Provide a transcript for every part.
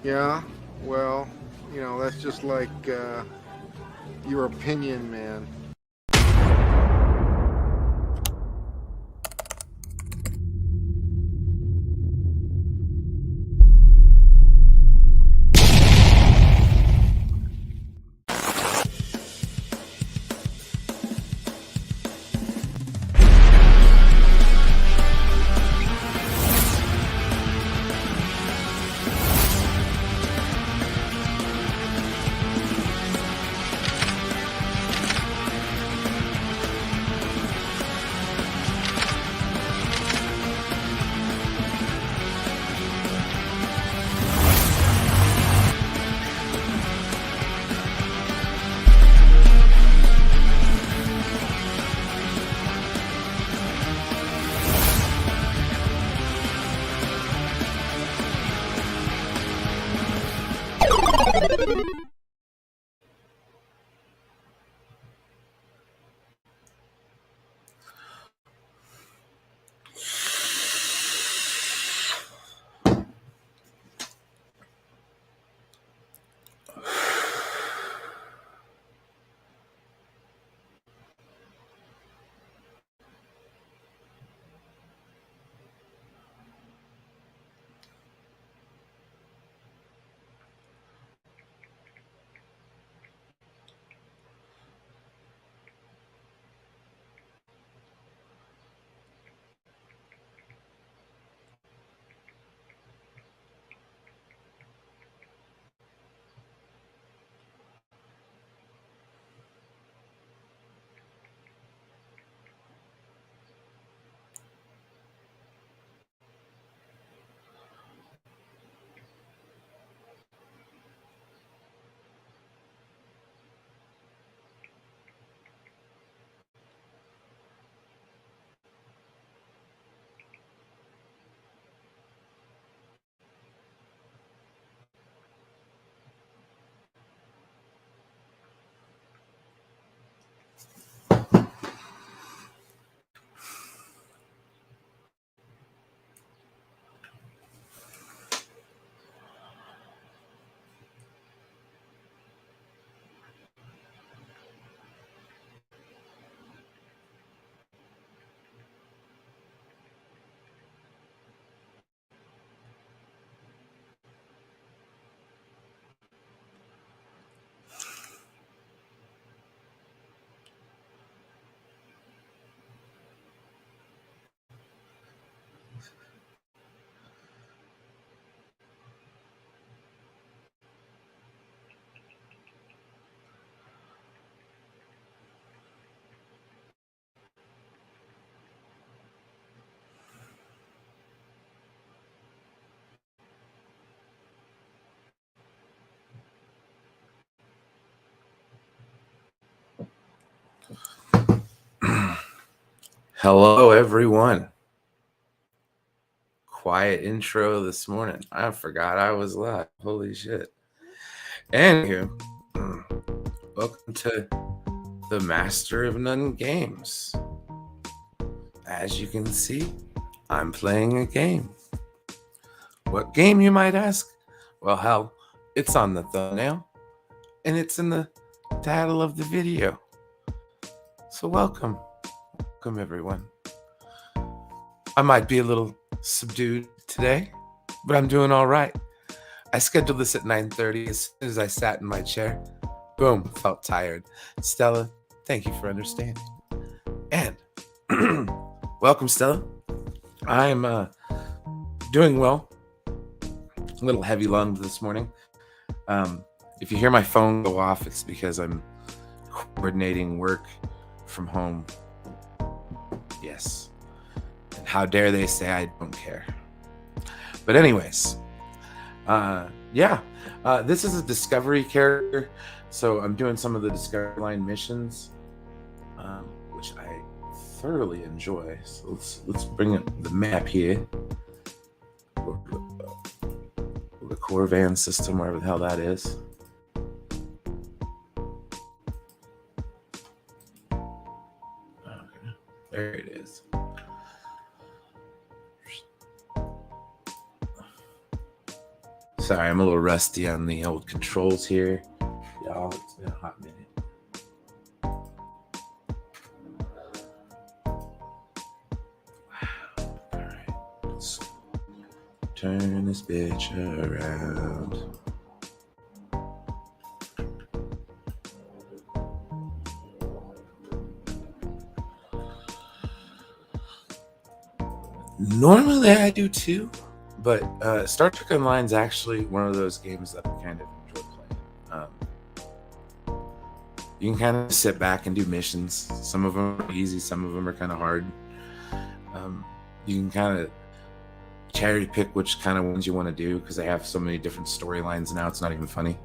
Yeah, well, that's just like your opinion, man. Hello, everyone. Quiet intro this morning. I forgot I was live. Holy shit. Anywho, welcome to the Master of None Games. As you can see, I'm playing a game. What game, you might ask? Well, hell, it's on the thumbnail, and it's in the title of the video. So welcome. Welcome, everyone. I might be a little subdued today, but I'm doing all right. I scheduled this at 9:30. As soon as I sat in my chair, boom, felt tired. Stella, thank you for understanding. And welcome, Stella. I'm doing well. A little heavy lunged this morning. If you hear my phone go off, it's because I'm coordinating work from home. Yes. And how dare they say I don't care. But anyways, this is a discovery character, so I'm doing some of the Discovery Line missions, which I thoroughly enjoy. So let's bring up the map here, the Corvan system, wherever the hell that is. Okay, there it is. Sorry, I'm a little rusty on the old controls here. Y'all, it's been a hot minute. Alright, let's turn this bitch around. Normally I do too, but Star Trek Online is actually one of those games that I kind of enjoy playing. You can kind of sit back and do missions. Some of them are easy, some of them are kind of hard. You can kind of cherry pick which kind of ones you want to do because they have so many different storylines now. It's not even funny.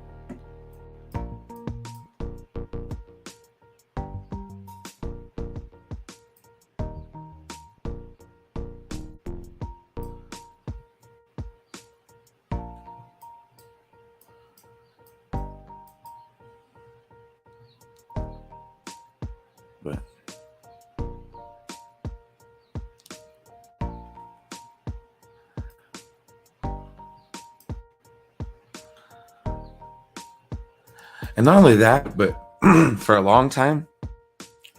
But and not only that, but for a long time,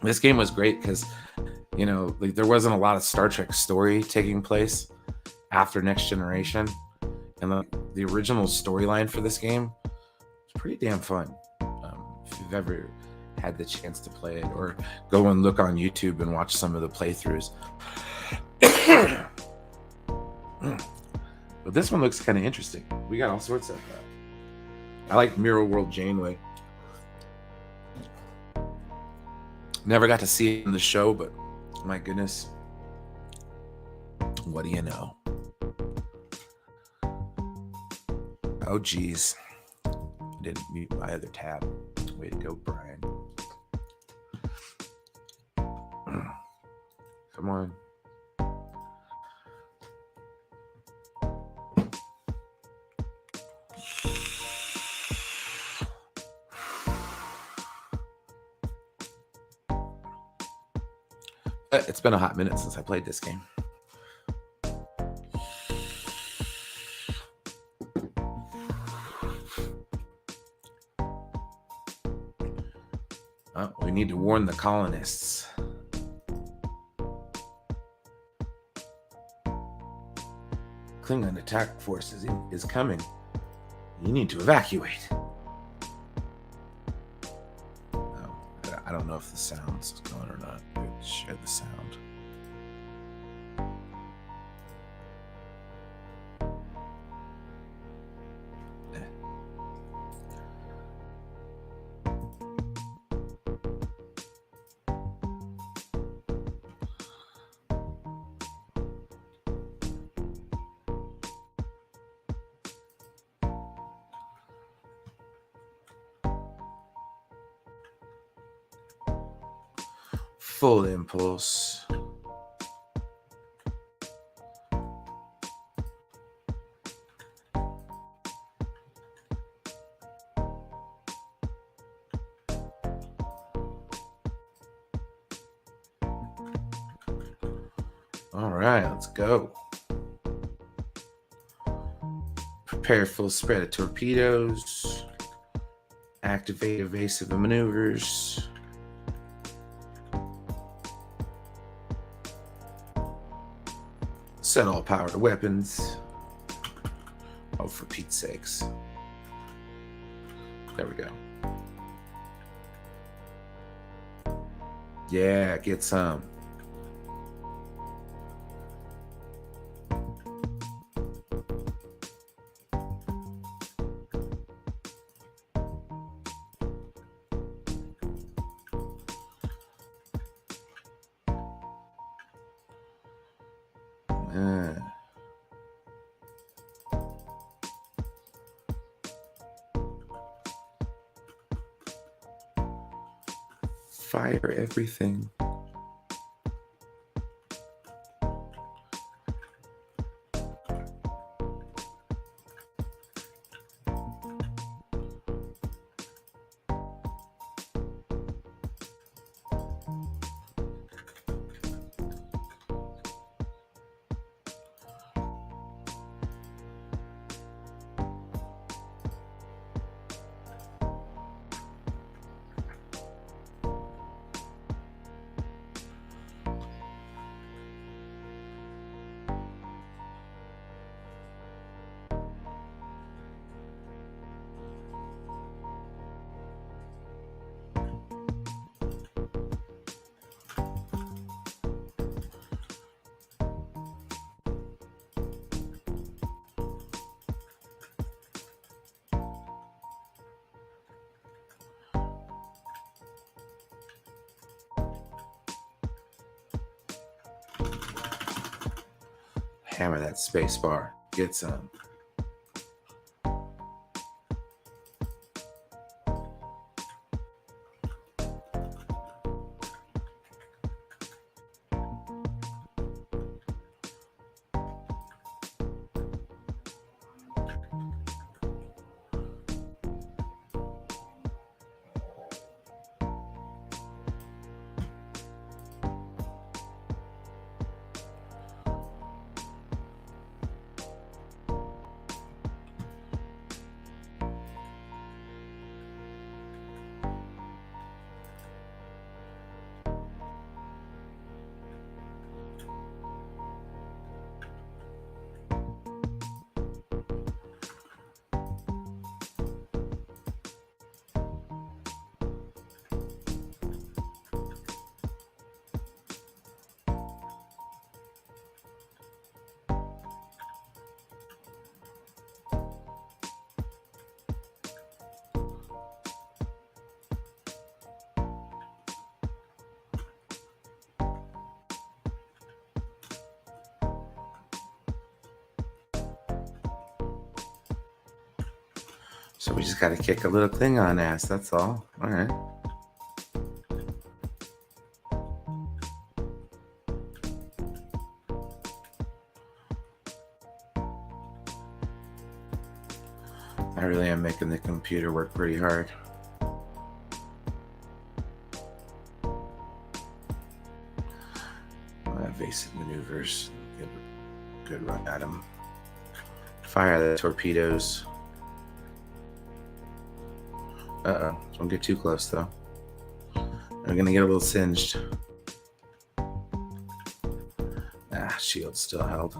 this game was great because, you know, like there wasn't a lot of Star Trek story taking place after Next Generation, and the original storyline for this game was pretty damn fun. If you've ever had the chance to play it, or go and look on YouTube and watch some of the playthroughs. But this one looks kind of interesting. We got all sorts of I like Mirror World Janeway. Never got to see it in the show, but my goodness, what do you know? Oh geez, I didn't mute my other tab. Way to go, Brian. Come on. It's been a hot minute since I played this game. We need to warn the colonists. Klingon attack force is coming. You need to evacuate. I don't know if the sound's going or not. Share the sound. Full impulse. All right, let's go. Prepare full spread of torpedoes. Activate evasive maneuvers. Set all power to weapons. Oh, for Pete's sakes. There we go. Yeah, get some. Fire everything. Hammer that space bar. Get some. So we just got to kick a little thing on ass. That's all. All right. I really am making the computer work pretty hard. Evasive maneuvers. Good run at him. Fire the torpedoes. Don't get too close though. I'm gonna get a little singed. Shield's still held.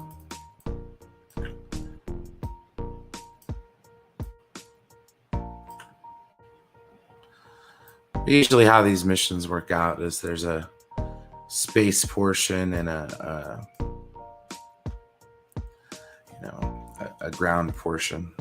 Usually how these missions work out is there's a space portion and a ground portion.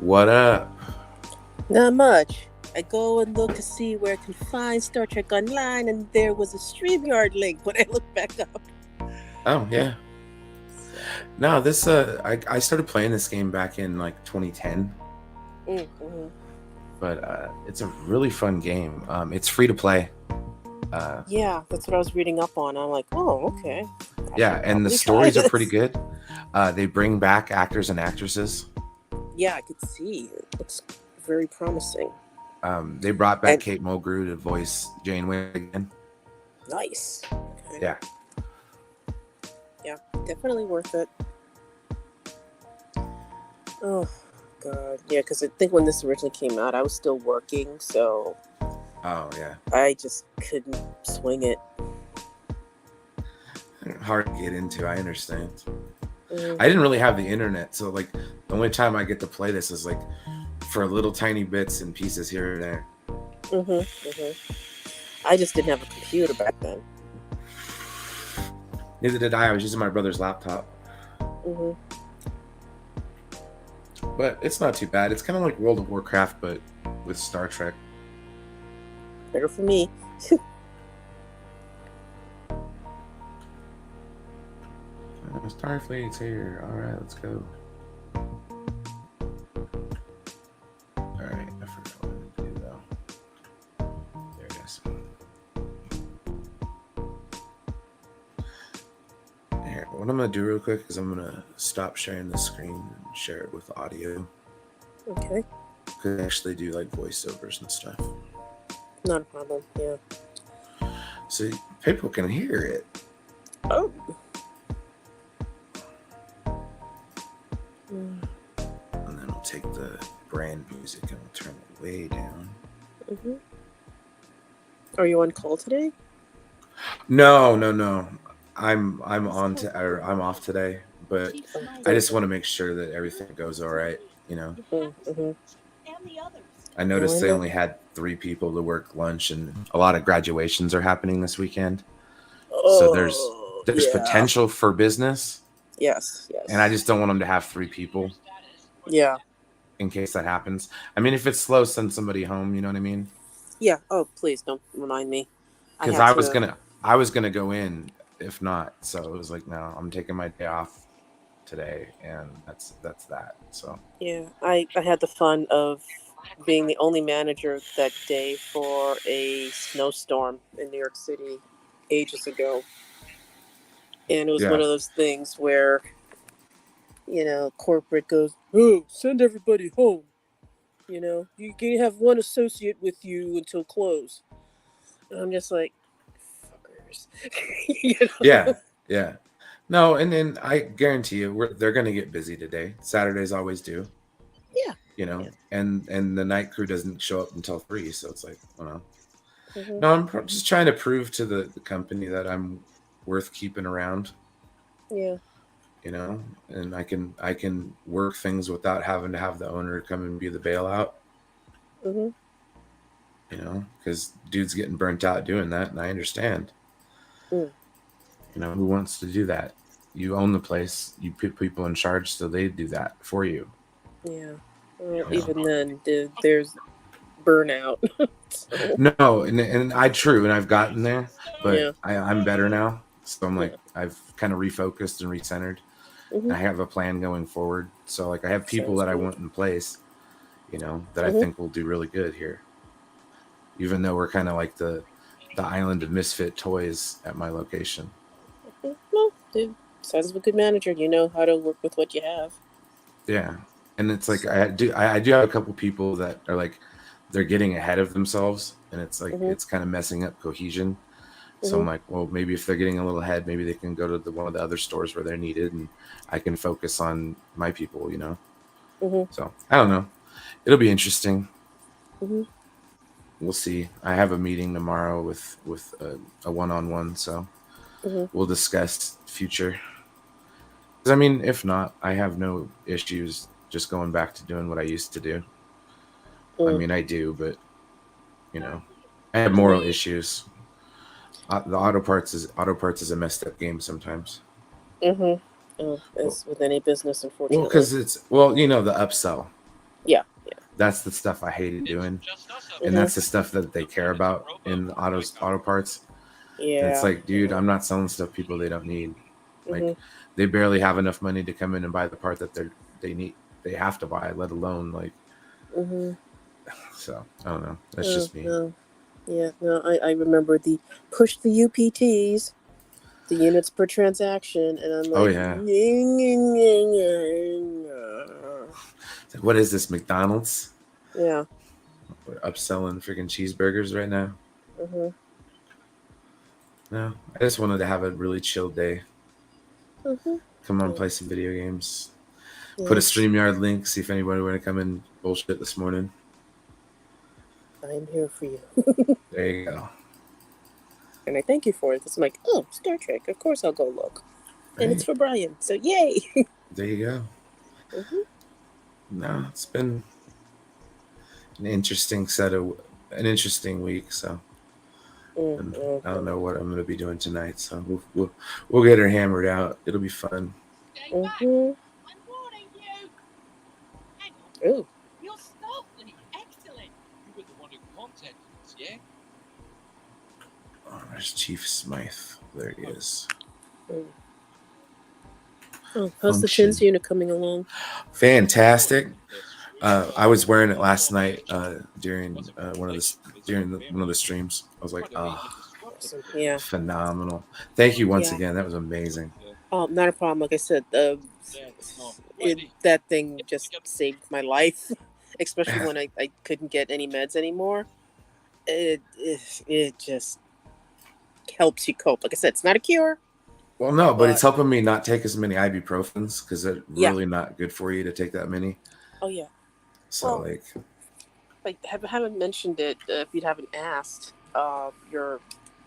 What up? Not much. I go and look to see where I can find Star Trek Online, and there was a StreamYard link when I looked back up. Oh, yeah. No, this I started playing this game back in like 2010. Mm-hmm. But it's a really fun game. It's free to play. Yeah, that's what I was reading up on. I'm like, oh, okay. Yeah, and the stories are pretty good. They bring back actors and actresses. Yeah, I could see. It looks very promising. They brought back Kate Mulgrew to voice Janeway again. Nice. Okay. Yeah. Yeah, definitely worth it. Oh, God. Yeah, because I think when this originally came out, I was still working, so... Oh, yeah. I just couldn't swing it. Hard to get into, I understand. Mm-hmm. I didn't really have the internet, so like the only time I get to play this is like for little tiny bits and pieces here and there. I just didn't have a computer back then. Neither did I was using my brother's laptop. But it's not too bad. It's kind of like World of Warcraft, but with Star Trek. Better for me. Starfleet's here. All right, let's go. All right, I forgot what to do though. There it is. Here, what I'm gonna do real quick is I'm gonna stop sharing the screen and share it with audio. Okay. Could actually do like voiceovers and stuff. Not a problem. Yeah. So people can hear it. Oh. And then we'll take the brand music and we'll turn it way down. Are you on call today? No. I'm off today, but I just want to make sure that everything goes all right, you know. I noticed they know. only had 3 people to work lunch, and a lot of graduations are happening this weekend. So there's Oh, yeah. potential for business, Yes, and I yes. just don't want them to have 3 people Yeah, in case that happens. I mean, if it's slow, send somebody home. You know what I mean? yeah. Oh, please don't remind me. I Because have to. I was gonna go in if not. So it was like, no, I'm taking my day off today, and that's that. So Yeah, I had the fun of being the only manager that day for a snowstorm in New York City ages ago. And it was one yeah, of those things where, corporate goes, oh, send everybody home. You can have one associate with you until close. And I'm just like, fuckers. you yeah, know? yeah. No, and then I guarantee you, they're gonna get busy today. Saturdays always do. Yeah. Yeah. And the night crew doesn't show up until 3, so it's like, Hmm. no, I'm just trying to prove to the company that I'm worth keeping around, Yeah. and I can work things without having to have the owner come and be the bailout, Hmm. because dude's getting burnt out doing that, and I understand. Mm. Who wants to do that? You own the place, you put people in charge, so they do that for you. Yeah. Well, you know? even then, there's burnout. So, No, and I've gotten there, but yeah. I'm better now. So I'm like, Yeah. I've kind of refocused and recentered. Hmm. And I have a plan going forward. So like I have people Sounds that I good. want in place, that I Hmm. think will do really good here. Even though we're kind of like the island of misfit toys at my location. Well, dude, sounds of a good manager. You know how to work with what you have. Yeah. And it's like So. I do have a couple people that are like they're getting ahead of themselves, and it's like Hmm. it's kind of messing up cohesion. So Hmm. I'm like, well, maybe if they're getting a little ahead, maybe they can go to one of the other stores where they're needed, and I can focus on my people. Hmm. So I don't know. It'll be interesting. Hmm. We'll see. I have a meeting tomorrow with a one-on-one, so Hmm. we'll discuss future. Because I mean, if not, I have no issues just going back to doing what I used to do. I Mm. mean, I do, but I have moral Hmm. issues. The auto parts is a messed up game sometimes. Hmm. Oh, Well, as with any business, well, unfortunately. because the upsell. Yeah. Yeah. That's the stuff I hated doing, and Hmm. that's the stuff that they care about in the auto parts. And it's Yeah. like, dude, I'm not selling stuff people they don't need. Hmm. Like, they barely have enough money to come in and buy the part that they need. They have to buy, let alone like. Hmm. So I don't know. That's Oh, just me. no. Yeah. No, I remember the push the UPTs, the units per transaction, and I'm Oh like, yeah. It's like, what is this, McDonald's? yeah. We're upselling freaking cheeseburgers right now. Hmm. No, I just wanted to have a really chill day. Hmm. Come on, Yeah. play some video games. Put a Yes, StreamYard link. See if anybody want to come in bullshit this morning. I'm here for you. There you go. And I thank you for it. It's like, oh, Star Trek. Of course I'll go look. And it's Hey, for Brian. So yay. there you go. Hmm. No, it's been an interesting week. So, and I don't Mm-hmm. know what I'm going to be doing tonight. So we'll get her hammered out. It'll be fun. Mm-hmm. Ooh. Oh, there's Chief Smythe. There he is. Mm. Oh, how's the Function. Fins unit coming along? Fantastic. I was wearing it last night during one of the streams. I was like, oh, Awesome. Yeah. phenomenal! Thank you once Yeah. again. That was amazing. Not a problem. Like I said, that thing just saved my life, especially when I couldn't get any meds anymore. It just helps you cope. Like I said, it's not a cure, Well, no, but it's but helping me not take as many ibuprofens because they're yeah. really not good for you to take that many. Oh yeah. So Well, like, I haven't mentioned it if you haven't asked your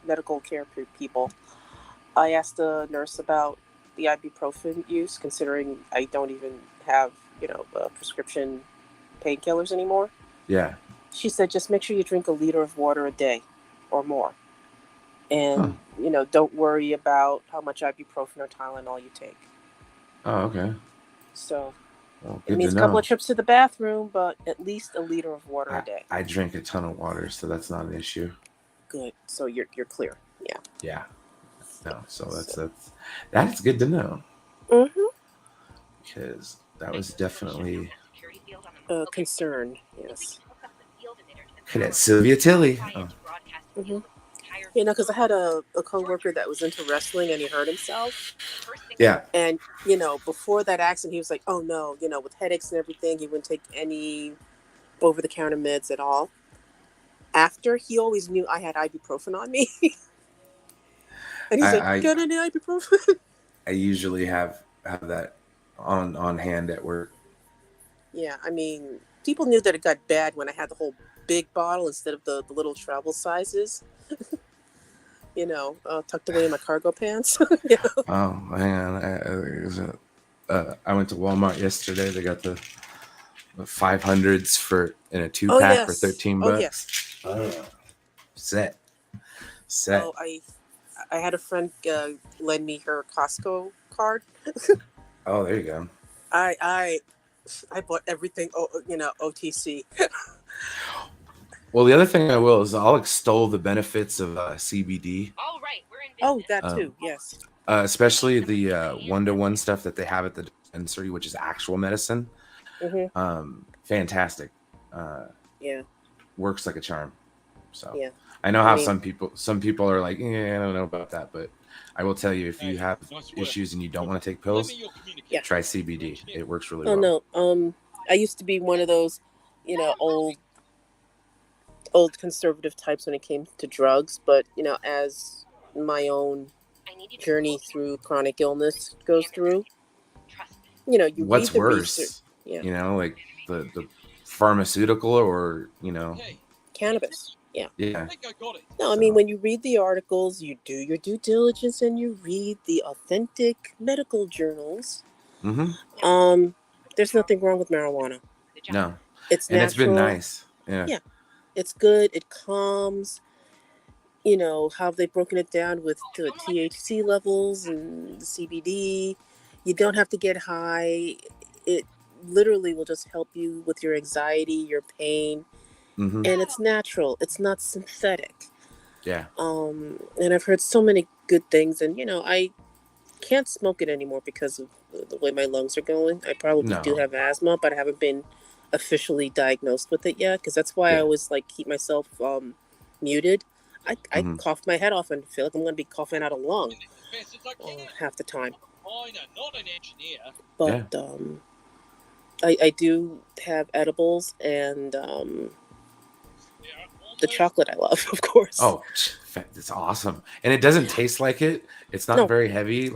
medical care people. I asked the nurse about the ibuprofen use, considering I don't even have prescription painkillers anymore. yeah, She said just make sure you drink a liter of water a day or more. And, don't worry about how much ibuprofen or Tylenol you take. Oh, okay. So Well, it good to means a couple know. of trips to the bathroom, but at least a liter of water a day. I drink a ton of water, so that's not an issue. Good. So you're clear. Yeah. Yeah. No, so that's good to know. Mm-hmm. Because that was definitely A concern. Yes. Cadet Sylvia Tilly. Oh. Mm-hmm. Because I had a coworker that was into wrestling and he hurt himself. Yeah. And, before that accident, he was like, oh no, with headaches and everything, he wouldn't take any over-the-counter meds at all. After, he always knew I had ibuprofen on me. And he's like, got any ibuprofen? I usually have that on hand at work. Yeah, I mean, people knew that it got bad when I had the whole big bottle instead of the little travel sizes. Tucked away in my cargo pants. Oh, hang on. I went to Walmart yesterday. They got the 500s in a 2-pack for $13. Oh, yes. Set. Oh, I had a friend lend me her Costco card. Oh, there you go. I bought everything, OTC. Well, the other thing I will is I'll extol the benefits of CBD. All right, we're in business. Oh, that too, yes. Especially the 1-to-1 stuff that they have at the dispensary, which is actual medicine. Mm-hmm. Fantastic. Yeah. Works like a charm. So yeah. I know how some people are like, I don't know about that, but I will tell you, if you have issues and you don't want to take pills, try CBD. It works really well. Oh no, I used to be one of those, old conservative types when it came to drugs, but as my own journey through chronic illness goes through, you what's read the worse, research. Like the pharmaceutical or cannabis. Yeah. No, I So, mean, when you read the articles, you do your due diligence and you read the authentic medical journals. mm-hmm. There's nothing wrong with marijuana. No, it's and natural. It's been nice. Yeah. It's good. It calms. How they've broken it down with the THC levels and the CBD. You don't have to get high. It literally will just help you with your anxiety, your pain. Mm-hmm. And it's natural. It's not synthetic. Yeah. And I've heard so many good things, and I can't smoke it anymore because of the way my lungs are going. I probably do have asthma, but I haven't been officially diagnosed with it yet, because that's why I always keep myself muted. I cough my head off and feel like I'm going to be coughing out a lung half the time. But I do have edibles and the chocolate I love, of course. Oh, it's awesome. And it doesn't taste like it. It's not very heavy.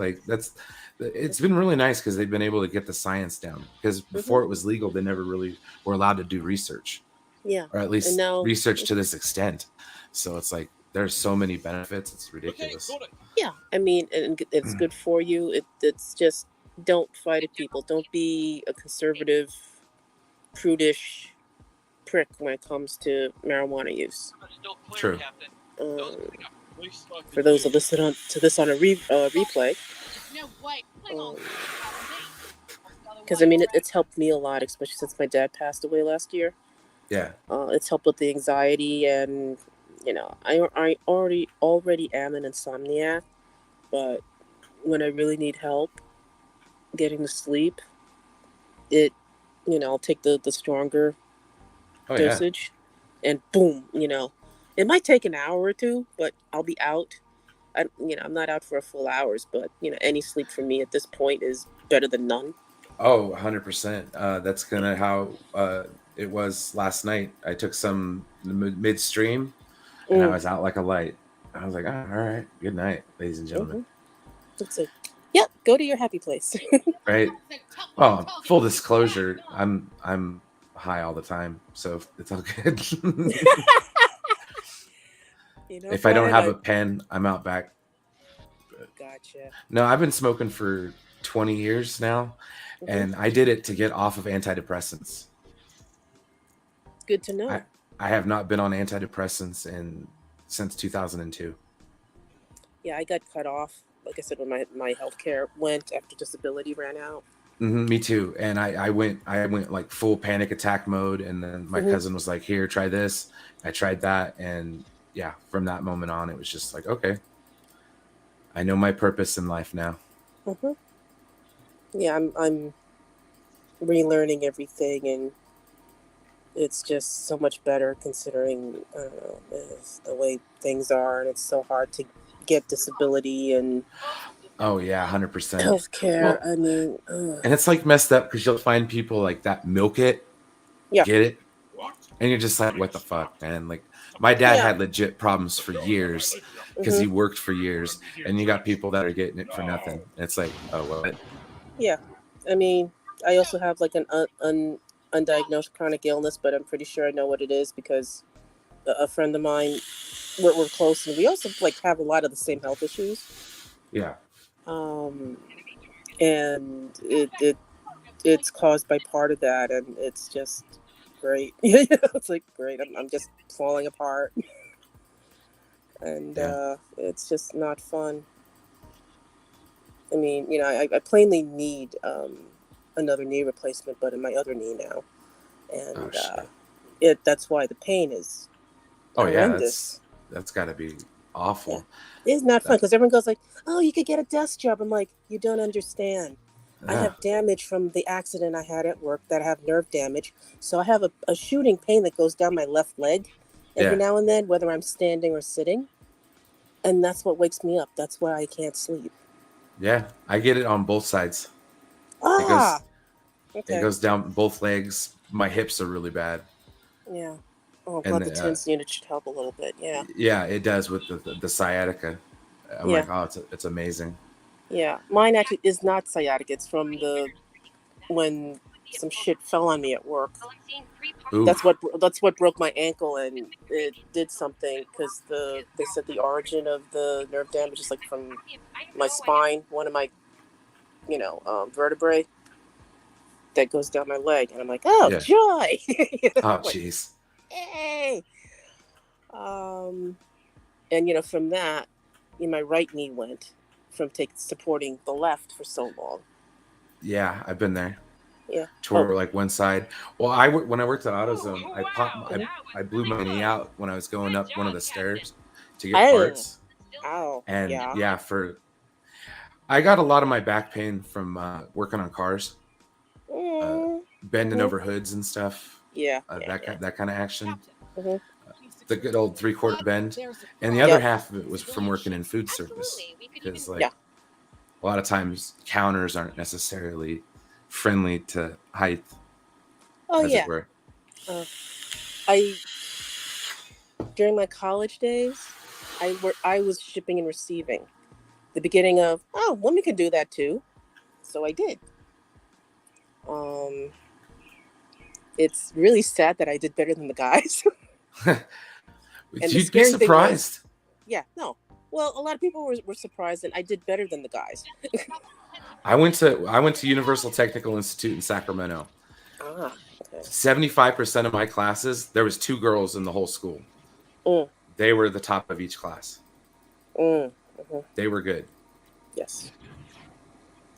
It's been really nice because they've been able to get the science down, because before it was legal, they never really were allowed to do research. Yeah. Or at least research to this extent. So it's like, there's so many benefits. It's ridiculous. Yeah. I mean, and it's good for you. It's just, don't fight it, people. Don't be a conservative, prudish prick when it comes to marijuana use. True. For those who listen to this on a replay, because I mean it's helped me a lot, especially since my dad passed away last year. Yeah. It's helped with the anxiety, and I already am an insomniac, but when I really need help getting to sleep, I'll take the stronger dosage, and boom, it might take an hour or two, but I'll be out. I'm not out for a full hours, but any sleep for me at this point is better than none. Oh, 100%. That's kind of how it was last night. I took some midstream, and I was out like a light. I was like, all right, good night, ladies and gentlemen. That's it. Yep, go to your happy place. Right. Well, full disclosure, I'm high all the time, so it's all good. If I don't have a pen, I'm out back. Gotcha. No, I've been smoking for 20 years now, and I did it to get off of antidepressants. It's good to know. I have not been on antidepressants since 2002. Yeah, I got cut off. Like I said, when my health care went after disability ran out. Me too. And I went like full panic attack mode, and then my Hmm. cousin was like, "Here, try this." I tried that, and yeah, from that moment on, it was just like, okay, I know my purpose in life now. Hmm. Yeah, I'm relearning everything, and it's just so much better considering I don't know the way things are, and it's so hard to get disability and Oh yeah, 100%. health care. Well, I mean, and it's like messed up because you'll find people like that milk it, yeah, get it, and you're just like, what the fuck, man? Like my dad yeah. had legit problems for years because Hmm. he worked for years, and you got people that are getting it for nothing. And it's like, oh what? Yeah, I mean, I also have like an undiagnosed chronic illness, but I'm pretty sure I know what it is because a friend of mine, we're close, and we also like have a lot of the same health issues. Yeah, Um, and it's caused by part of that, and it's just great. It's like great. I'm just falling apart, and yeah. it's just not fun. I mean, I plainly need another knee replacement, but in my other knee now, Oh and shit. that's why the pain is Oh yeah, horrendous. that's got to be Yeah, awful. it's not fun That, because everyone goes like, "Oh, you could get a desk job." I'm like, "You don't understand. I yeah, have damage from the accident I had at work that I have nerve damage. So I have a shooting pain that goes down my left leg every yeah, now and then, whether I'm standing or sitting. And that's what wakes me up. That's why I can't sleep." yeah. I get it on both sides. It Ah, goes it okay. goes down both legs. My hips are really bad, Yeah. Oh, I'm and glad the TENS unit should help a little bit. Yeah. yeah, it does with the sciatica. I'm Yeah. like, oh, it's amazing. Yeah. Mine actually is not sciatic. It's from when some shit fell on me at work. That's Oof. what broke my ankle, and it did something because they said the origin of the nerve damage is like from my spine, one of my vertebrae that goes down my leg, and I'm like, oh Yeah. joy. Oh, Like, jeez. hey. um and from that, my right knee went from supporting the left for so long. Yeah, I've been there. Yeah. Oh. Tore like one side. Well, when I worked at AutoZone, I blew my knee out when I was going up one of the stairs to get Oh. parts, Ow. and Yeah. yeah, I got a lot of my back pain from working on cars, uh, Mm. bending Mhm. over hoods and stuff. Yeah. Yeah. Yeah. That kind of action. Hmm. The good old 3/4 bend, and the other Yep. half of it was from working in food service because Yeah. like a lot of times counters aren't necessarily friendly to height, Oh as it yeah. were. Uh, I During my college days, I was shipping and receiving. The beginning of, oh, women can do that too. So I did. Um, it's really sad that I did better than the guys. And the You'd be scary thing was, surprised. yeah, no. Well, a lot of people were surprised, and I did better than the guys. I went to Universal Technical Institute in Sacramento. Ah, okay. 75% of my classes, there was 2 girls in the whole school. Mm, They were the top of each class. mhm. They were good. Yes.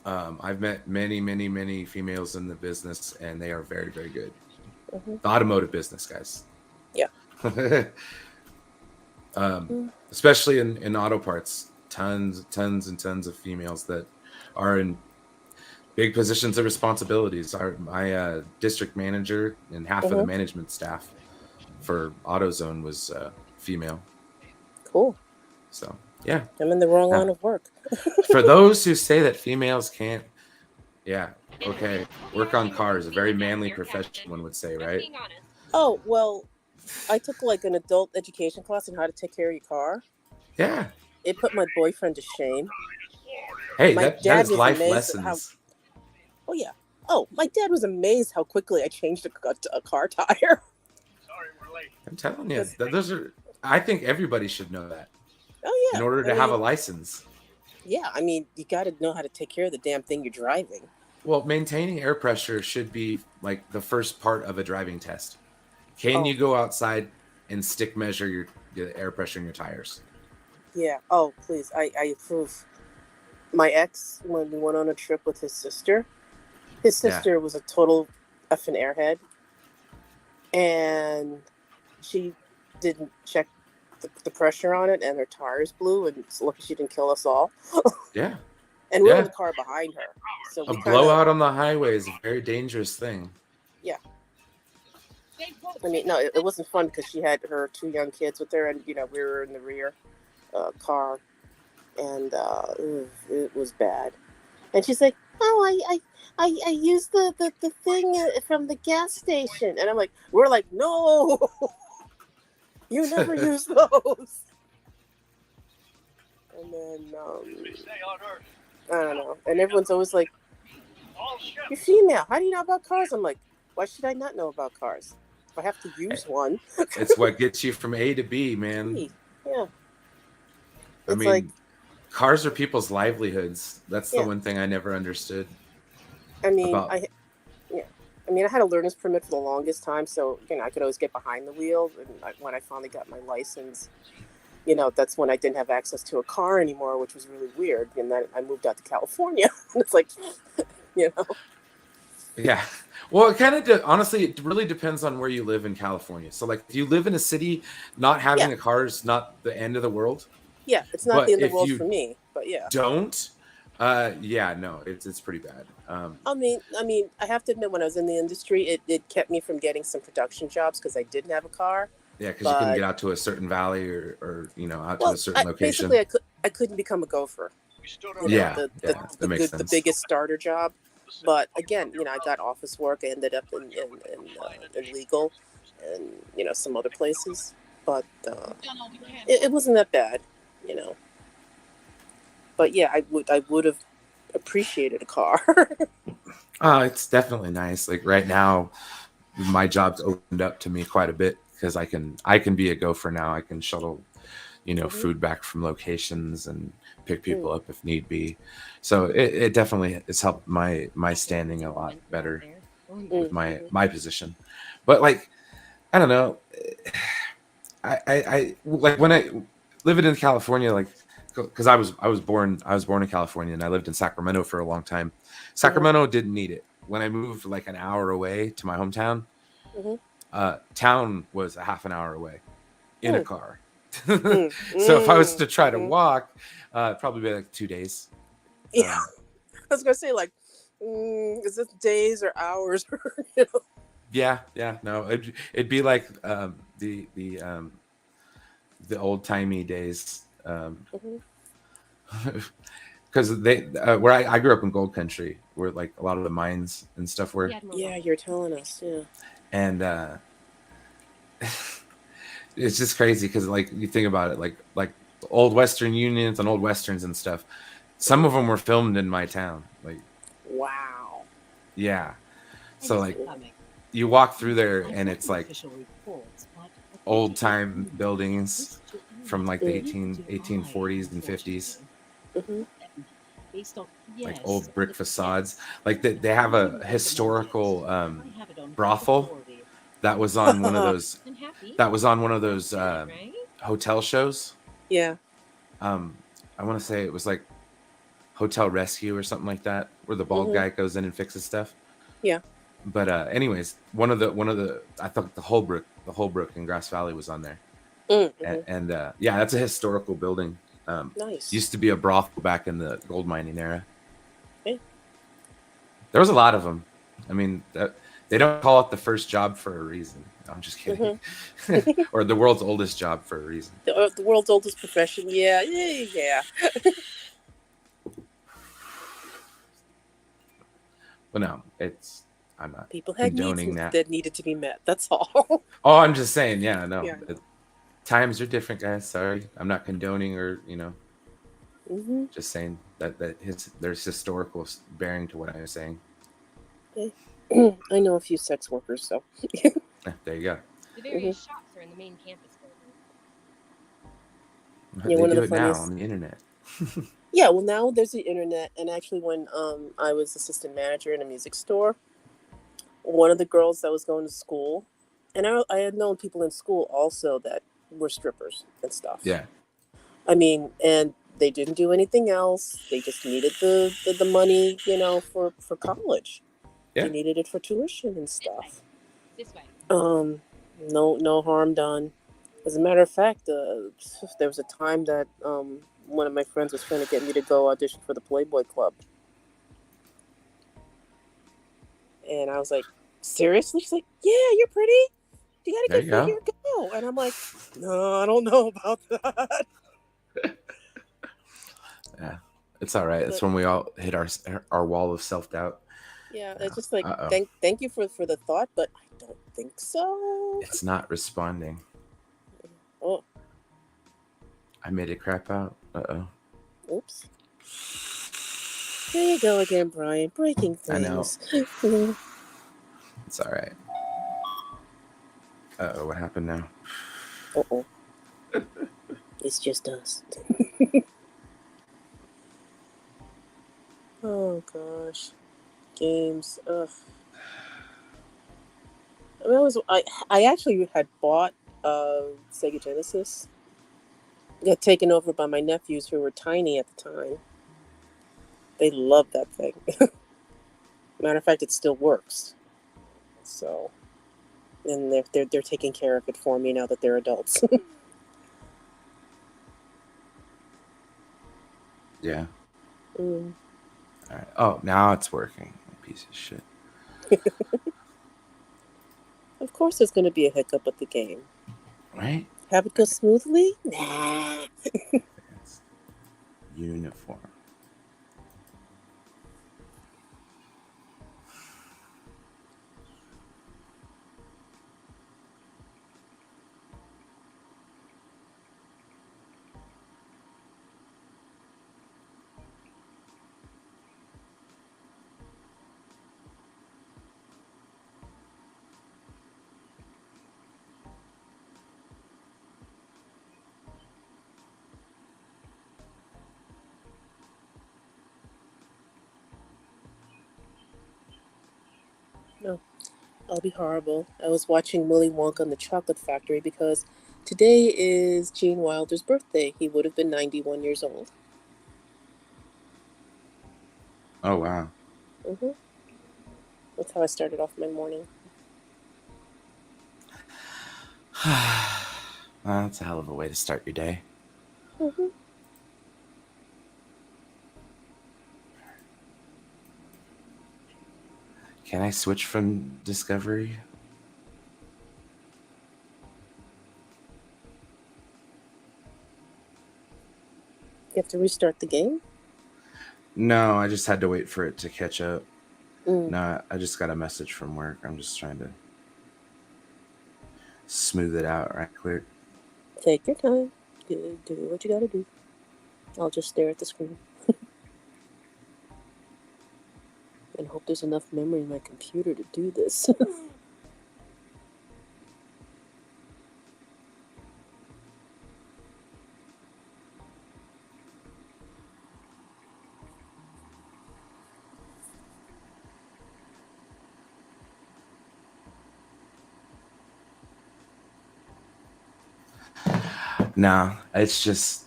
I've met many, many, many females in the business, and they are very, very good. Hmm. The automotive business, guys. Yeah. Especially in auto parts, tons and tons of females that are in big positions of responsibilities. My district manager and half of the Hmm. management staff for AutoZone was female. Cool. So yeah. I'm in the wrong Yeah. line of work. For those who say that females can't, yeah, okay, work on cars, a very manly profession, one would say, right? Oh, well, I took like an adult education class on how to take care of your car. Yeah. It put my boyfriend to shame. Hey, My that dad is was life amazed at how. lessons. Oh yeah. Oh, my dad was amazed how quickly I changed a car tire. I'm telling you, 'Cause- those are. I think everybody should know that Oh yeah. in order to have a license. Yeah, I mean, you got to know how to take care of the damn thing you're driving. Well, maintaining air pressure should be like the first part of a driving test. Can Oh. you go outside and stick measure your air pressure in your tires? Yeah. Oh, please. I approve. My ex, when we went on a trip with his sister Yeah. was a total effing airhead, and she didn't check the pressure on it, and her tires blew, and it's lucky she didn't kill us all. Yeah. And we were in the Yeah. car behind her, so A we kind of, blowout on the highway is a very dangerous thing. yeah. I mean, no, it wasn't fun because she had her two young kids with her, and we were in the rear car, and it was bad. And she's like, "Oh, I used the thing from the gas station," and I'm like, "We're like, no, you never use those." And then I don't know, and everyone's always like, "You're female. How do you know about cars?" I'm like, "Why should I not know about cars? If I have to use one, It's what gets you from A to B, man. yeah." I It's mean, like, cars are people's livelihoods. That's the yeah. one thing I never understood I mean, about. I had a learner's permit for the longest time, so I could always get behind the wheel. And when I finally got my license, that's when I didn't have access to a car anymore, which was really weird. And then I moved out to California, and it's like, you know, Yeah. Well, it kind of honestly, it really depends on where you live in California. So, like, if you live in a city, not having yeah, a car is not the end of the world. yeah, it's not the But end of the if world for you me, but yeah. don't, yeah, no, it's pretty bad. I mean, I have to admit, when I was in the industry, it kept me from getting some production jobs because I didn't have a car. Yeah, because you couldn't But get out to a certain valley or out to well, a certain location. basically, I couldn't become a gopher. Yeah, The yeah, that makes the sense. biggest starter job. But again, I got office work. I ended up in legal, and some other places. But it wasn't that bad, you know. But yeah, I would have appreciated a car. It's definitely nice. Like right now, my job's opened up to me quite a bit because I can be a gopher now. I can shuttle, Mhm. food back from locations and pick people up if need be. So it definitely has helped my standing a lot better with my position. But like I don't know, I like when I living in California, like because I was born in California and I lived in Sacramento for a long time. Sacramento didn't need it. When I moved like an hour away to my hometown, Mhm. town was a half an hour away in a Mm. car. Mm. So if I was to Mm. try to Mhm. walk, it'd probably be like 2 days. Yeah, Um, I was gonna say, like, is this days or hours? yeah, no, it'd be like the old timey days. Mhm. Because they where I grew up in gold country, where like a lot of the mines and stuff were, Yeah, you're telling us. Yeah. and it's just crazy because like you think about it, like old Western Unions and old Westerns and stuff. Some of them were filmed in my town. Like, Wow. yeah. So like you walk through there and it's like old time buildings from like the 1840s and 50s, Mhm. like old brick facades. Like they have a historical brothel that was on one of those hotel shows. Yeah. I want to say it was like Hotel Rescue or something like that, where the bald Mhm. guy goes in and fixes stuff. Yeah. But anyways, one of the I thought the Holbrook in Grass Valley was on there, Mhm. and yeah, that's a historical building. Nice. Used to be a brothel back in the gold mining era. Yeah. There was a lot of them. I mean, they don't call it the first job for a reason. No, I'm just kidding. Or the world's oldest job for a reason. The world's oldest profession. Yeah. Yeah. But no, I'm not People had needs condoning that. that needed to be met. That's all. Oh, I'm just saying, yeah, no. Yeah. Times are different, guys. Sorry. I'm not condoning or, Hmm. just saying that there's historical bearing to what I'm saying. I know a few sex workers, so. There you go. The various shops are in the main campus building. Yeah, They one of do the it now funniest- on the internet. Yeah, well, now there's the internet, and actually, when I was assistant manager in a music store, one of the girls that was going to school And I had known people in school also that were strippers and stuff. Yeah. I mean, and they didn't do anything else. They just needed the money, for college. Yeah. They needed it for tuition and stuff. This way. No harm done. As a matter of fact, there was a time that one of my friends was trying to get me to go audition for the Playboy Club, and I was like, "Seriously?" She's like, "Yeah, you're pretty. You got a There good you go. figure. Go." And I'm like, "No, I don't know about that." Yeah, it's all right. It's when we all hit our wall of self doubt. Yeah, it's just like Uh-oh. thank you for the thought, but I don't think so. It's not responding. Oh, I made it crap out. Uh-oh. oops. There you go again, Brian. Breaking I know. things. It's all right. Uh-oh, what happened now? Uh-oh. It's just us. Oh gosh. Games. Ugh. I actually had bought Sega Genesis. Got taken over by my nephews who were tiny at the time. They loved that thing. Matter of fact, it still works. So, and they're taking care of it for me now that they're adults. Yeah. Mm. All right. Oh, now it's working. Piece of shit. Of course, there's going to be a hiccup with the game. Right? Have it go smoothly? Nah. It's uniform. No, I'll be horrible. I was watching Willy Wonka and the Chocolate Factory because today is Gene Wilder's birthday. He would have been 91 years old. Oh, wow. Mm-hmm. That's how I started off my morning. Well, that's a hell of a way to start your day. Mm-hmm. Can I switch from Discovery? You have to restart the game? No, I just had to wait for it to catch up. Mm. No, I just got a message from work. I'm just trying to smooth it out right quick. Take your time. Do what you gotta do. I'll just stare at the screen. And hope there's enough memory in my computer to do this. No, it's just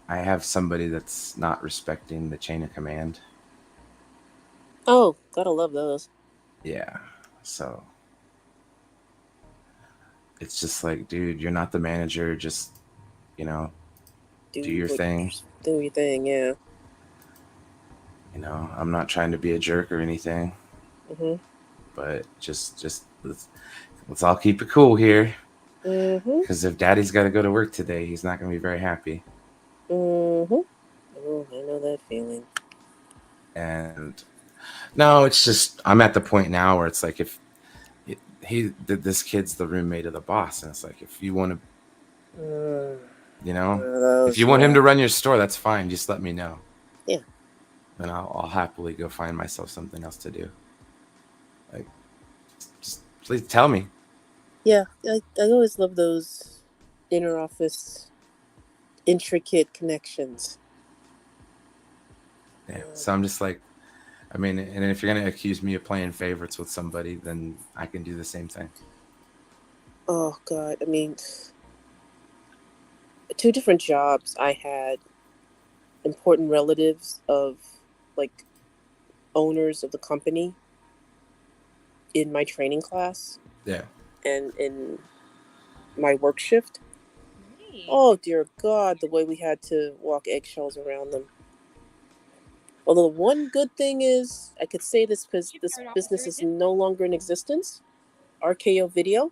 I have somebody that's not respecting the chain of command. Oh, gotta love those. Yeah, so it's just like, dude, you're not the manager. Just, do your thing. Do your thing, yeah. I'm not trying to be a jerk or anything, Mm-hmm. but just let's all keep it cool here. Mm-hmm. Because if Daddy's got to go to work today, he's not going to be very happy. Mm-hmm. Oh, I know that feeling. And no, it's just I'm at the point now where it's like if this kid's the roommate of the boss, and it's like if you want to, if you want him to run your store, that's fine. Just let me know. Yeah. Then I'll happily go find myself something else to do. Like, just please tell me. Yeah, I always love those inner office intricate connections. Yeah. So I'm just like, I mean, and if you're gonna accuse me of playing favorites with somebody, then I can do the same thing. Oh God, I mean, 2 different jobs. I had important relatives of like owners of the company in my training class Yeah. and in my work shift. Nice. Oh dear God, the way we had to walk eggshells around them. Although one good thing is, I could say this because this Shipyard business officer is again? no longer in existence. RKO Video.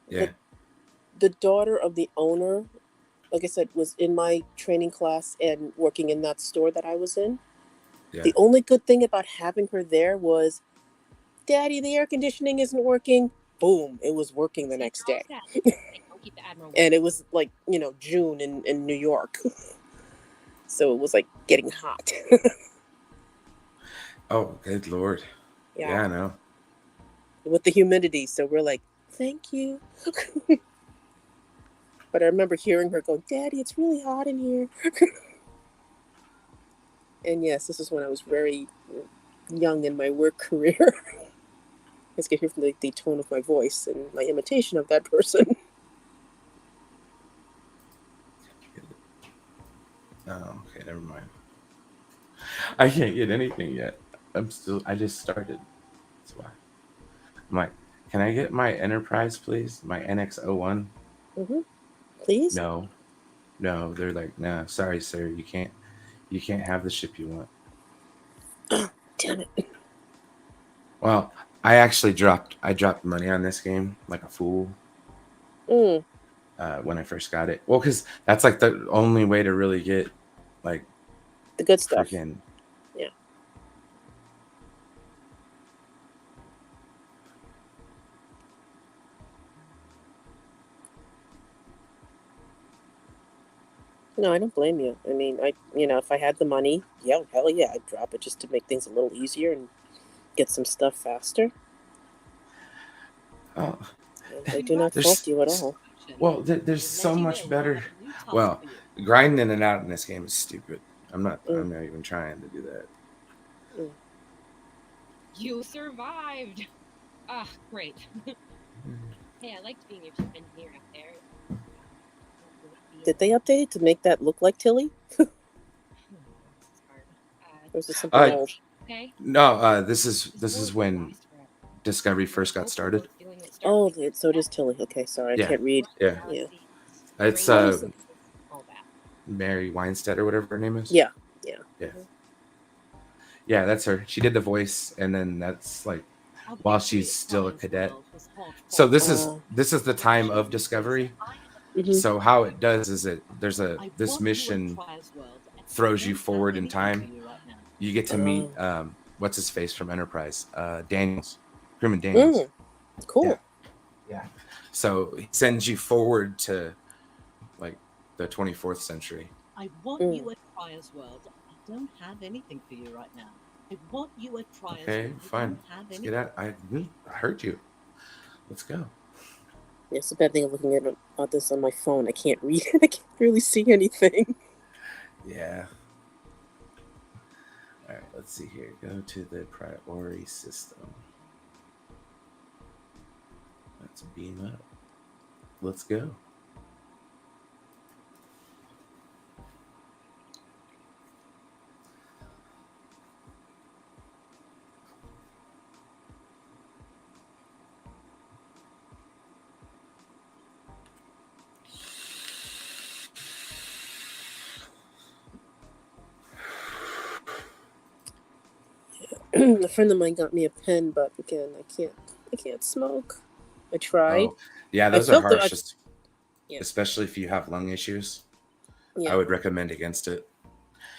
Yeah. The daughter of the owner, like I said, was in my training class and working in that store that I was in. Yeah. The only good thing about having her there was, Daddy, the air conditioning isn't working. Boom, it was working the next day. Don't keep the admiral. And it was like, June in New York. So it was like getting hot. Oh, good Lord. Yeah, I know. With the humidity. So we're like, thank you. But I remember hearing her go, Daddy, it's really hot in here. And yes, this is when I was very young in my work career. As you can hear from the tone of my voice and my imitation of that person. Oh, okay, never mind. I can't get anything yet. I just started. That's why. I'm like, can I get my Enterprise, please? My NX-01? Mm-hmm. Please? No. They're like, nah, sorry, sir. You can't have the ship you want. Damn it. Well, I dropped money on this game like a fool. When I first got it. Well, because that's like the only way to really get like The good stuff. freaking. Yeah. No, I don't blame you. I mean, if I had the money, hell yeah, I'd drop it just to make things a little easier and get some stuff faster. Oh, And I do not fault you at all. well, there's so much better. Well, grinding in and out in this game is stupid. I'm not even trying to do that. You survived. Ah, great. Hey, I liked being a ship engineer out there. Did they update it to make that look like Tilly? Or is it something old? Okay. No, this is when Discovery first got started. Oh, so it is Tilly. Okay, sorry, I can't read. Yeah. It's Mary Weinstead or whatever her name is. Yeah. Yeah, that's her. She did the voice, and then that's like while she's still a cadet. So this is the time of Discovery. Mm-hmm. So how it does is this mission throws you forward in time. You get to meet what's his face from Enterprise, Daniels, Crewman Daniels. Cool. Yeah. So he sends you forward to like the 24th century. I want you at Triers World. I don't have anything for you right now. I want you at Triers World. Okay, fine. Let's get out. I heard you. Let's go. Yeah, it's a bad thing of looking at this on my phone. I can't read it. I can't really see anything. Yeah. All right, let's see here. Go to the priority system. Let's beam up. Let's go. A friend of mine got me a pen, but again, I can't smoke. I tried. Oh, yeah, those are harsh, especially if you have lung issues. I would recommend against it.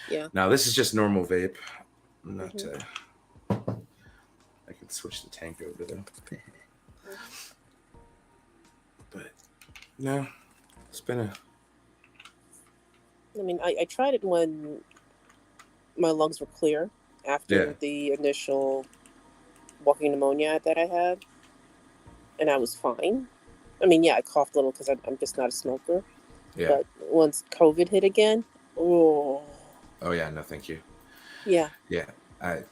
Yeah. Now this is just normal vape. Not. I can switch the tank over though. But no, it's been a. I mean, I tried it when my lungs were clear after the initial walking pneumonia that I had, and I was fine. I mean, I coughed a little because I'm just not a smoker. Yeah. But once COVID hit again, Oh yeah, no, thank you. Yeah. Yeah, I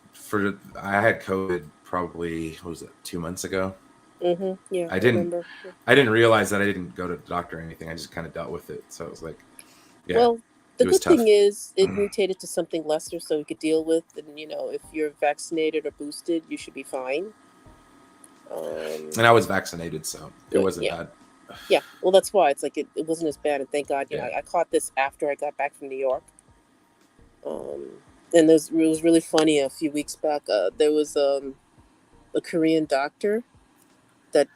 had COVID probably 2 months ago. Yeah, I didn't remember. I didn't realize that I didn't go to the doctor or anything. I just kind of dealt with it. So it was like, yeah, Well, the it was good thing tough. is it mutated to something lesser, so we could deal with. And if you're vaccinated or boosted, you should be fine. And I was vaccinated, so it Good. wasn't Yeah. bad. Yeah. Well, that's why it's like it wasn't as bad. And thank God, Yeah. I caught this after I got back from New York. And it was really funny. A few weeks back, there was a Korean doctor that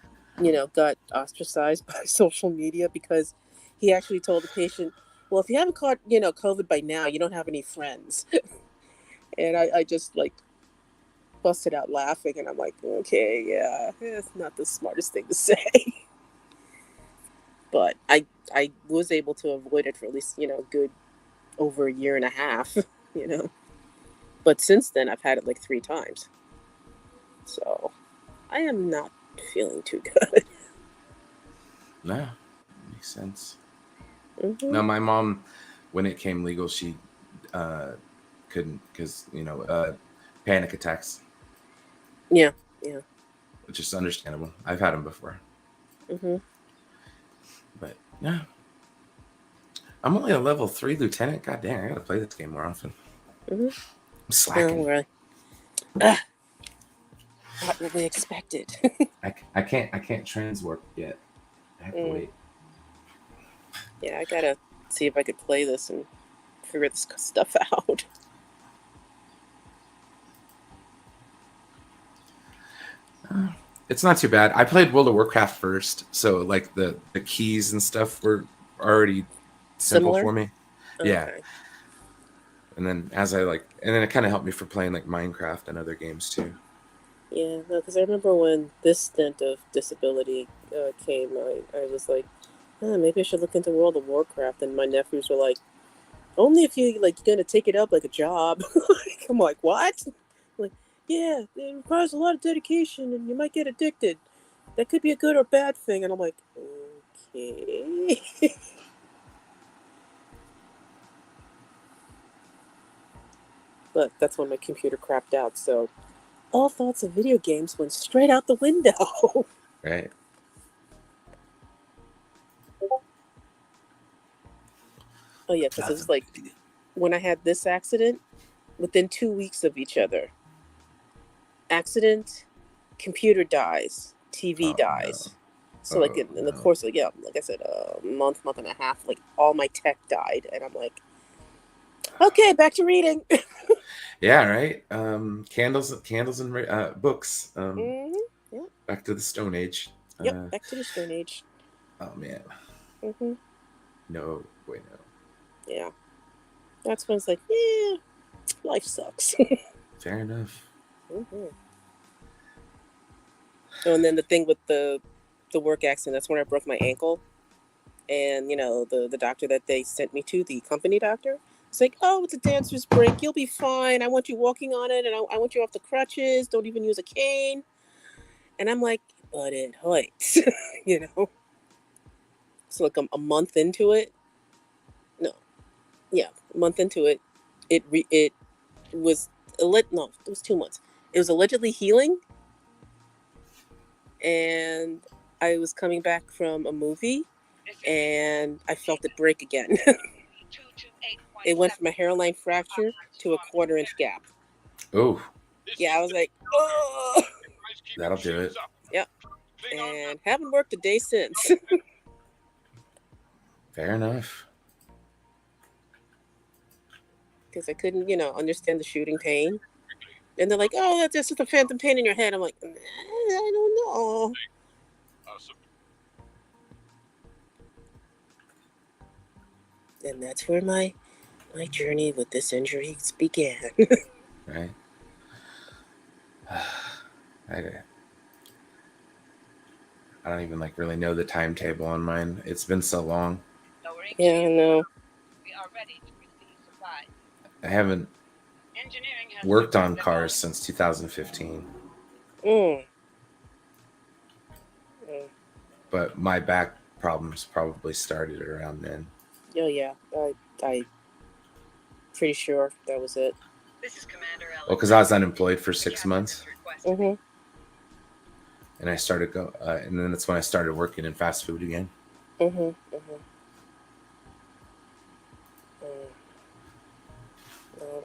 got ostracized by social media because he actually told the patient, "Well, if you haven't caught COVID by now, you don't have any friends." And I just like busted out laughing, and I'm like, okay, yeah, it's not the smartest thing to say. But I was able to avoid it for at least good over a year and a half. you know but since then I've had it like 3 times, so I am not feeling too good. No, makes sense. Mhm. No, my mom, when it came legal, she couldn't because panic attacks, Yeah. which is understandable. I've had them before, Mhm. but yeah, I'm only a level 3 lieutenant. God dang, I gotta play this game more often. Mhm. I'm slacking. Oh, right. Not what we expected. I can't transwarp yet. I have to wait. Yeah, I gotta see if I could play this and figure this stuff out. It's not too bad. I played World of Warcraft first, so like the keys and stuff were already simple Similar? for me. Yeah, Okay. and then it kind of helped me for playing like Minecraft and other games too. Yeah, no, because I remember when this stint of disability came, I was like, maybe I should look into World of Warcraft. And my nephews were like, only if you're gonna take it up like a job. I'm like, what? Like, yeah, it requires a lot of dedication, and you might get addicted. That could be a good or bad thing. And I'm like, okay. But that's when my computer crapped out. So all thoughts of video games went straight out the window. Right. Oh yeah, because it was like when I had this accident, within 2 weeks of each other. Accident, computer dies, TV dies. No. So like in the course of like I said, a month and a half, like all my tech died, and I'm like, okay, back to reading. Yeah, right. Candles and books. Yeah. Back to the Stone Age. Yep, back to the Stone Age. Oh man. hmm No, wait, no. Yeah, that's when it's like, yeah, life sucks. Fair enough. Oh, and then the thing with the work accident, that's when I broke my ankle. And the doctor that they sent me to, the company doctor, it's like, oh, it's a dancer's break, you'll be fine, I want you walking on it, and I want you off the crutches, don't even use a cane. And I'm like, but it hurts. So like a month into it, a month into it, it was no, it was 2 months. It was allegedly healing, and I was coming back from a movie, and I felt it break again. It went from a hairline fracture to a 1/4-inch gap. Oh, Yeah, I was like, oh. that'll do it. Yep. And haven't worked a day since. Fair enough. Because I couldn't, understand the shooting pain. And they're like, oh, that's just a phantom pain in your head. I'm like, I don't know. And that's where my journey with this injury began. Right. I don't even really know the timetable on mine. It's been so long. Yeah, I know. We are ready to receive supplies. I haven't Engineering has worked on cars since 2015. But my back problems probably started around then. Oh yeah, I pretty sure that was it. This is Commander Ellen. Well, because I was unemployed for 6 months. Mm-hmm. and I started and then that's when I started working in fast food again. I'm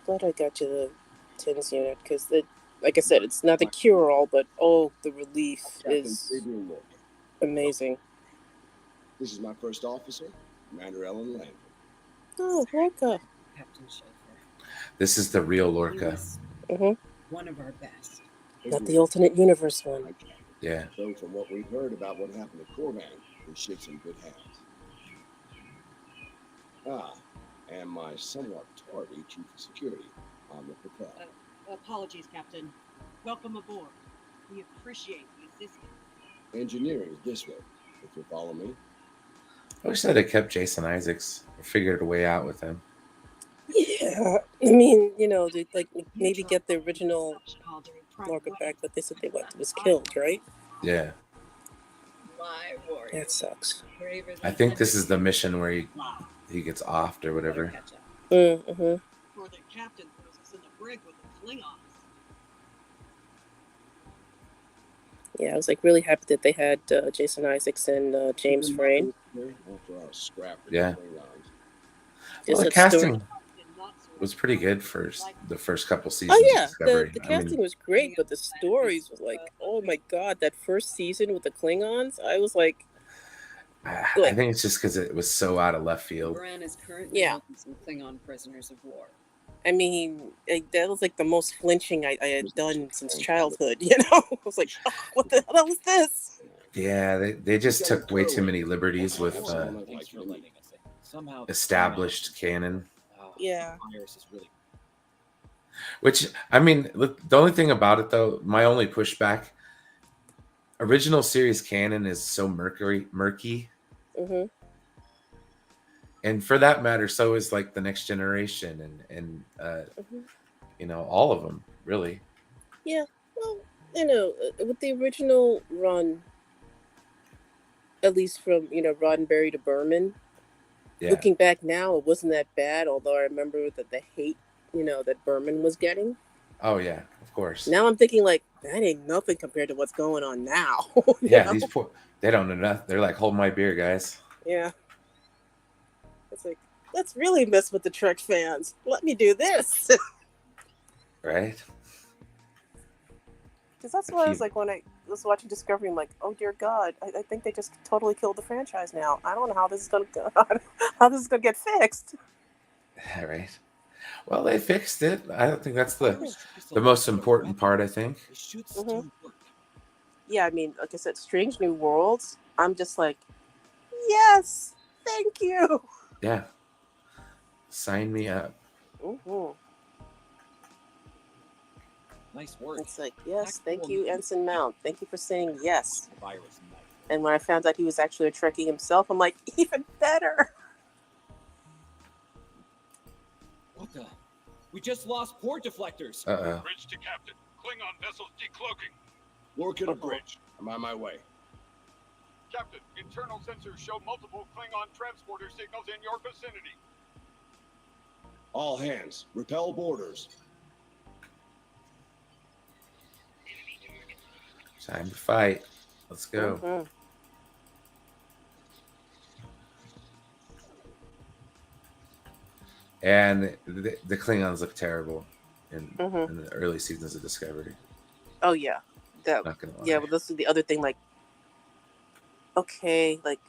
glad I got you the TINS unit because, like I said, it's not the cure-all, but the relief is Gabriel Lorca. amazing. This is my first officer, Commander Ellen Landry. Oh, Lorca. Captain Schaefer. This is the real He Lorca. was Mhm. one of our best. Not the alternate universe one. Yeah. So from what we've heard about what happened to Corvan, this ship's in good hands. And my somewhat tardy chief of security, Amna Patel. Apologies, Captain. Welcome aboard. We appreciate the assistance. Engineering is this way, if you follow me. I wish they'd have kept Jason Isaacs or figured a way out with him. Yeah, I mean, they like maybe get the original Lorca back, but they said they was killed, right? Yeah. My warrior. That sucks. I think this is the mission where he gets offed or whatever. Mm-hmm. Before the captain throws us in the brig with the Klingons. Yeah, I was like really happy that they had Jason Isaacs and James Frayne. After our scrap with Yeah. the Klingons. Well, the Just that casting story. was pretty good for the first couple seasons. Oh yeah, of Discovery. the I casting mean, was great, but the stories was like, oh my god, that first season with the Klingons, I was like, I think it's just because it was so out of left field. Moran is currently Yeah. holding some Klingon prisoners of war. I mean, that was like the most flinching I had done since childhood. I was like, oh, what the hell was this? Yeah, they just took way too many liberties with Thanks for letting us in. Somehow established canon. Yeah. the virus is really Which, I mean, look, the only thing about it, though, my only pushback, original series canon is so murky. Mm-hmm. And for that matter, so is like the Next Generation and all of them, really. Yeah. Well, with the original run, at least from Roddenberry to Berman. Yeah. Looking back now, it wasn't that bad. Although I remember that the hate, that Berman was getting. Oh, yeah, of course. Now I'm thinking like that ain't nothing compared to what's going on now. Yeah, these poor, they don't know nothing. They're like, hold my beer, guys. Yeah. It's like, let's really mess with the Trek fans. Let me do this. Right? Because that's what I was like when I was watching Discovery. I'm like, oh dear God, I think they just totally killed the franchise now. I don't know how this is gonna get fixed. Right. Well, they fixed it. I don't think that's the most important part, I think. It should Mhm. still work. Yeah, I mean, like I said, Strange New Worlds. I'm just like, yes, thank you. Yeah. Sign me up. Mm-hmm. Nice work. It's like, yes, thank you, Ensign Mount. Thank you for saying yes. Virus night. And when I found out he was actually a Trekkie himself, I'm like, even better. What the? We just lost port deflectors. Uh-oh. Bridge to captain. Klingon vessels decloaking. Lorca to bridge. I'm on my way. Captain, internal sensors show multiple Klingon transporter signals in your vicinity. All hands, repel boarders. Time to fight. Let's go. Mhm. And the Klingons look terrible in Mhm. the early seasons of Discovery. Oh yeah, that. Not gonna lie. Yeah, well, this is the other thing. Like, okay, like,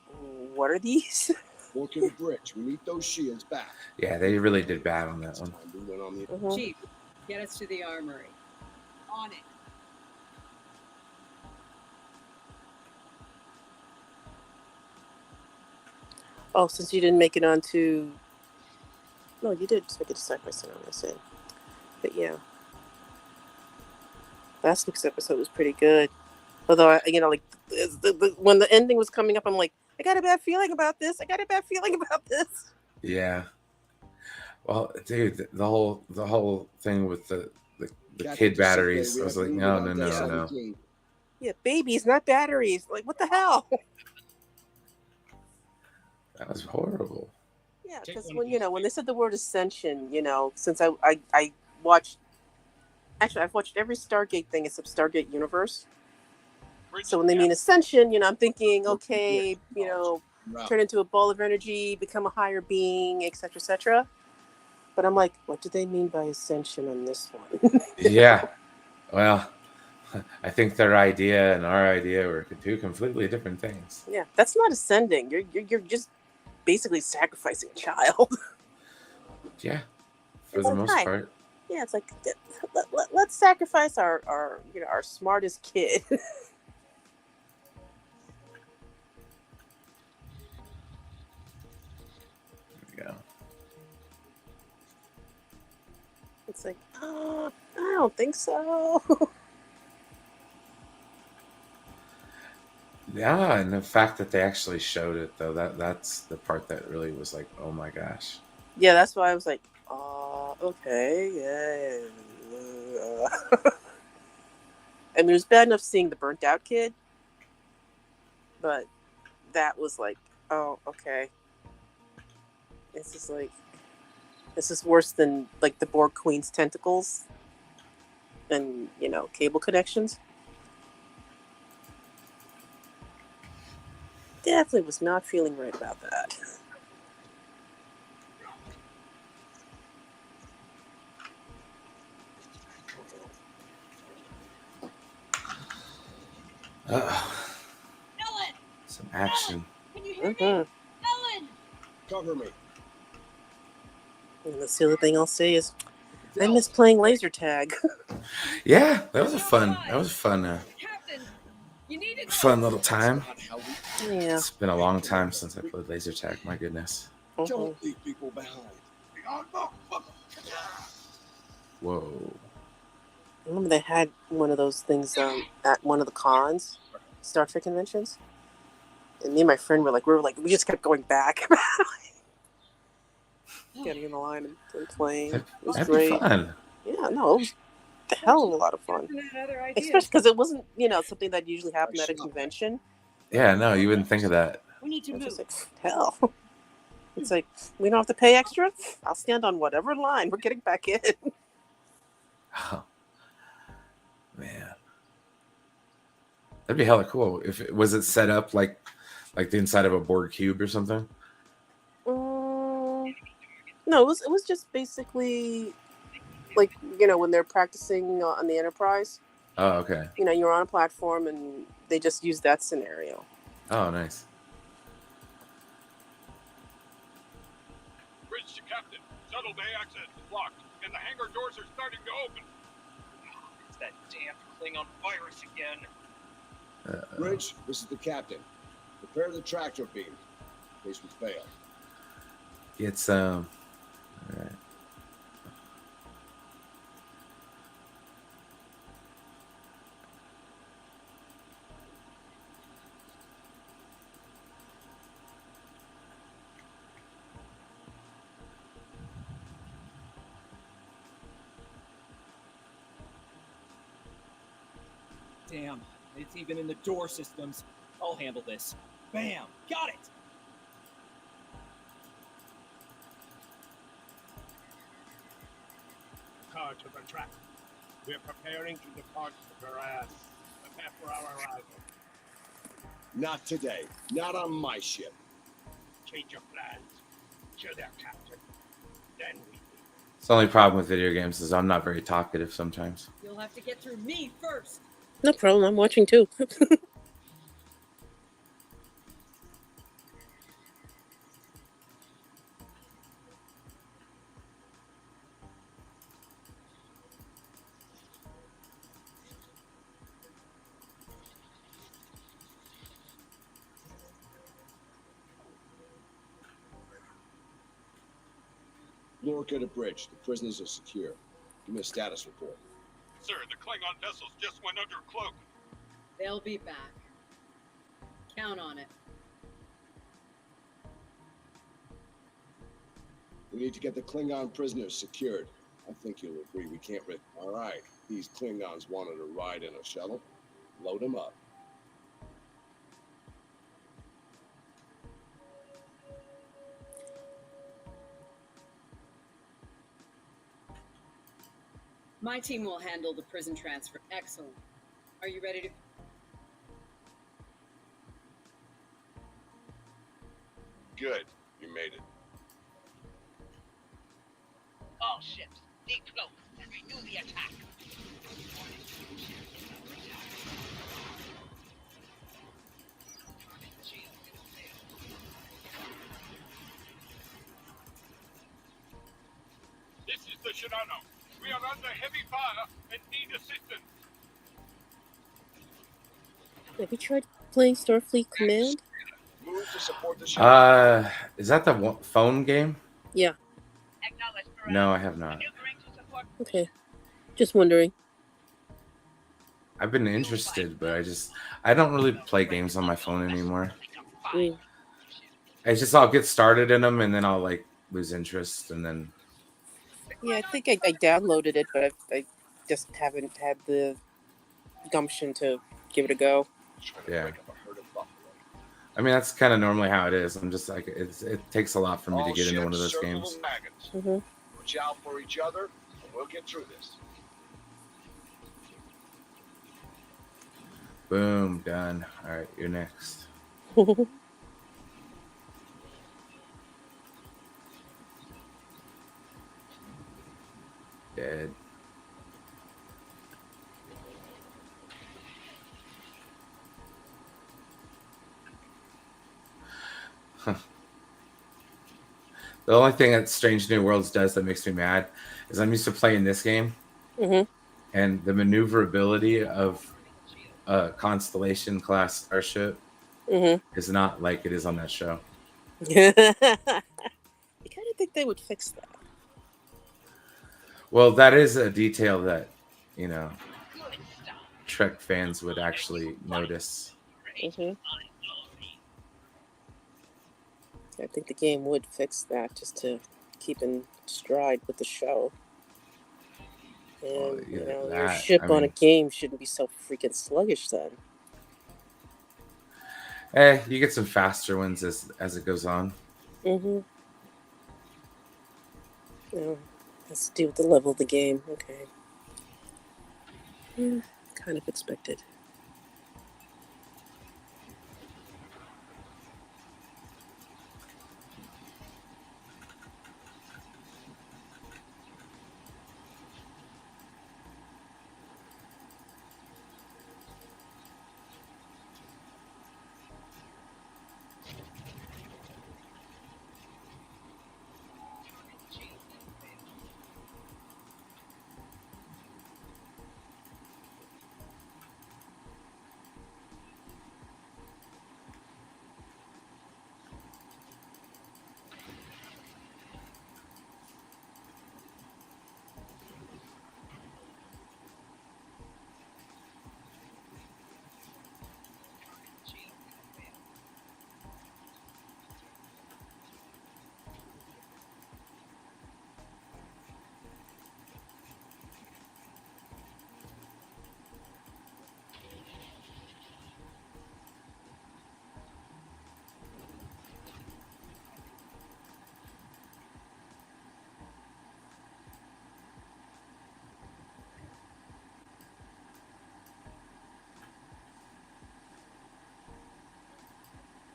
what are these? Lorca to bridge. We need those shields back. Yeah, they really did bad on that one. We went on the Mhm. Chief, get us to the armory. On it. Oh, since you didn't make it onto. No, you did make it to Cypress, I'm gonna say. But yeah, last week's episode was pretty good. Although like when the ending was coming up, I'm like, I got a bad feeling about this. Yeah. Well, dude, the whole thing with the kid batteries, I was like, no. Yeah, babies, not batteries. Like, what the hell? That was horrible. Yeah, Take because one of these. when they said the word ascension, since I watched, actually I've watched every Stargate thing except Stargate Universe. So when they mean ascension, I'm thinking, okay, turn into a ball of energy, become a higher being, etc., etc. But I'm like, what do they mean by ascension on this one? Yeah. Well, I think their idea and our idea were two completely different things. Yeah, that's not ascending. You're just basically sacrificing a child. Yeah, for It's the like, most hi. part. Yeah, it's like let's sacrifice our smartest kid. There we go. It's like, oh, I don't think so. Yeah, and the fact that they actually showed it though, that's the part that really was like, oh my gosh. Yeah, that's why I was like, okay, yeah. I mean, it was bad enough seeing the burnt out kid, but that was like, oh, okay. This is worse than like the Borg Queen's tentacles and cable connections. Definitely was not feeling right about that. Ellen! Some action. Can you hear me? Mm-hmm. Ellen! Cover me. And that's the other thing I'll say is, I miss playing laser tag. Yeah, that was a fun. Captain, you needed Fun little time. Not how we Yeah. It's been a long time since I played laser tag. My goodness. Mhm. don't leave people behind. Whoa. I remember they had one of those things at one of the cons, Star Trek conventions, and me and my friend were like, we just kept going back, getting in the line and playing. It was That'd great. be fun. Yeah, no, it was a hell of a lot of fun. Especially because it wasn't, something that usually happened at a convention. Yeah, no, you wouldn't think of that. We need to I was move. just like, hell. It's like, we don't have to pay extra? I'll stand on whatever line. We're getting back in. Oh, man. That'd be hella cool. If it was set up like the inside of a Borg cube or something? No, it was just basically like, when they're practicing on the Enterprise. Oh, okay. You're on a platform and they just use that scenario. Oh, nice. Bridge to Captain. Shuttle bay access is locked, and the hangar doors are starting to open. It's that damn Klingon virus again. Bridge, this is the captain. Prepare the tractor beam in case we fail. Get some. All right. Damn, it's even in the door systems. I'll handle this. Bam! Got it! Car to the track. We're preparing to depart the Varan. Prepare for our arrival. Not today. Not on my ship. Change your plans. Kill their captain. Then we It's the only problem with video games is I'm not very talkative sometimes. You'll have to get through me first. No problem. I'm watching too. Lorca to bridge. The prisoners are secure. Give me a status report. Sir, the Klingon vessels just went under cloak. They'll be back. Count on it. We need to get the Klingon prisoners secured. I think you'll agree we can't risk. All right. These Klingons wanted to ride in a shuttle. Load them up. My team will handle the prison transfer. Excellent. Are you ready to... Good. You made it. All ships, decloak and renew the attack. This is the Shinano. We are under heavy fire and need assistance. Have you tried playing Starfleet Command? Move to support the ship. Is that the phone game? Yeah. Acknowledge Baran. No, I have not. Maneuvering to support. Okay. Just wondering. I've been interested, but I don't really play games on my phone anymore. Mm. It's just I'll get started in them and then I'll like lose interest and then. Yeah, I think I downloaded it, but I just haven't had the gumption to give it a go. Yeah. I mean, that's kind of normally how it is. I'm just like, it takes a lot for me to All get into one of ships, those circle games. the wagons. Mm-hmm. Watch out for each other, and we'll get through this. Boom, done. All right, you're next. Dead. Huh. The only thing that Strange New Worlds does that makes me mad is I'm used to playing this game, Mm-hmm. and the maneuverability of a Constellation class starship Mm-hmm. is not like it is on that show. You kind of think they would fix that. Well, that is a detail that, Trek fans would actually notice. Mm-hmm. I think the game would fix that just to keep in stride with the show. And, Well, yeah, your ship on a game shouldn't be so freaking sluggish then. You get some faster ones as it goes on. Mm-hmm. Yeah, has to do with the level of the game. Okay. Yeah, kind of expected.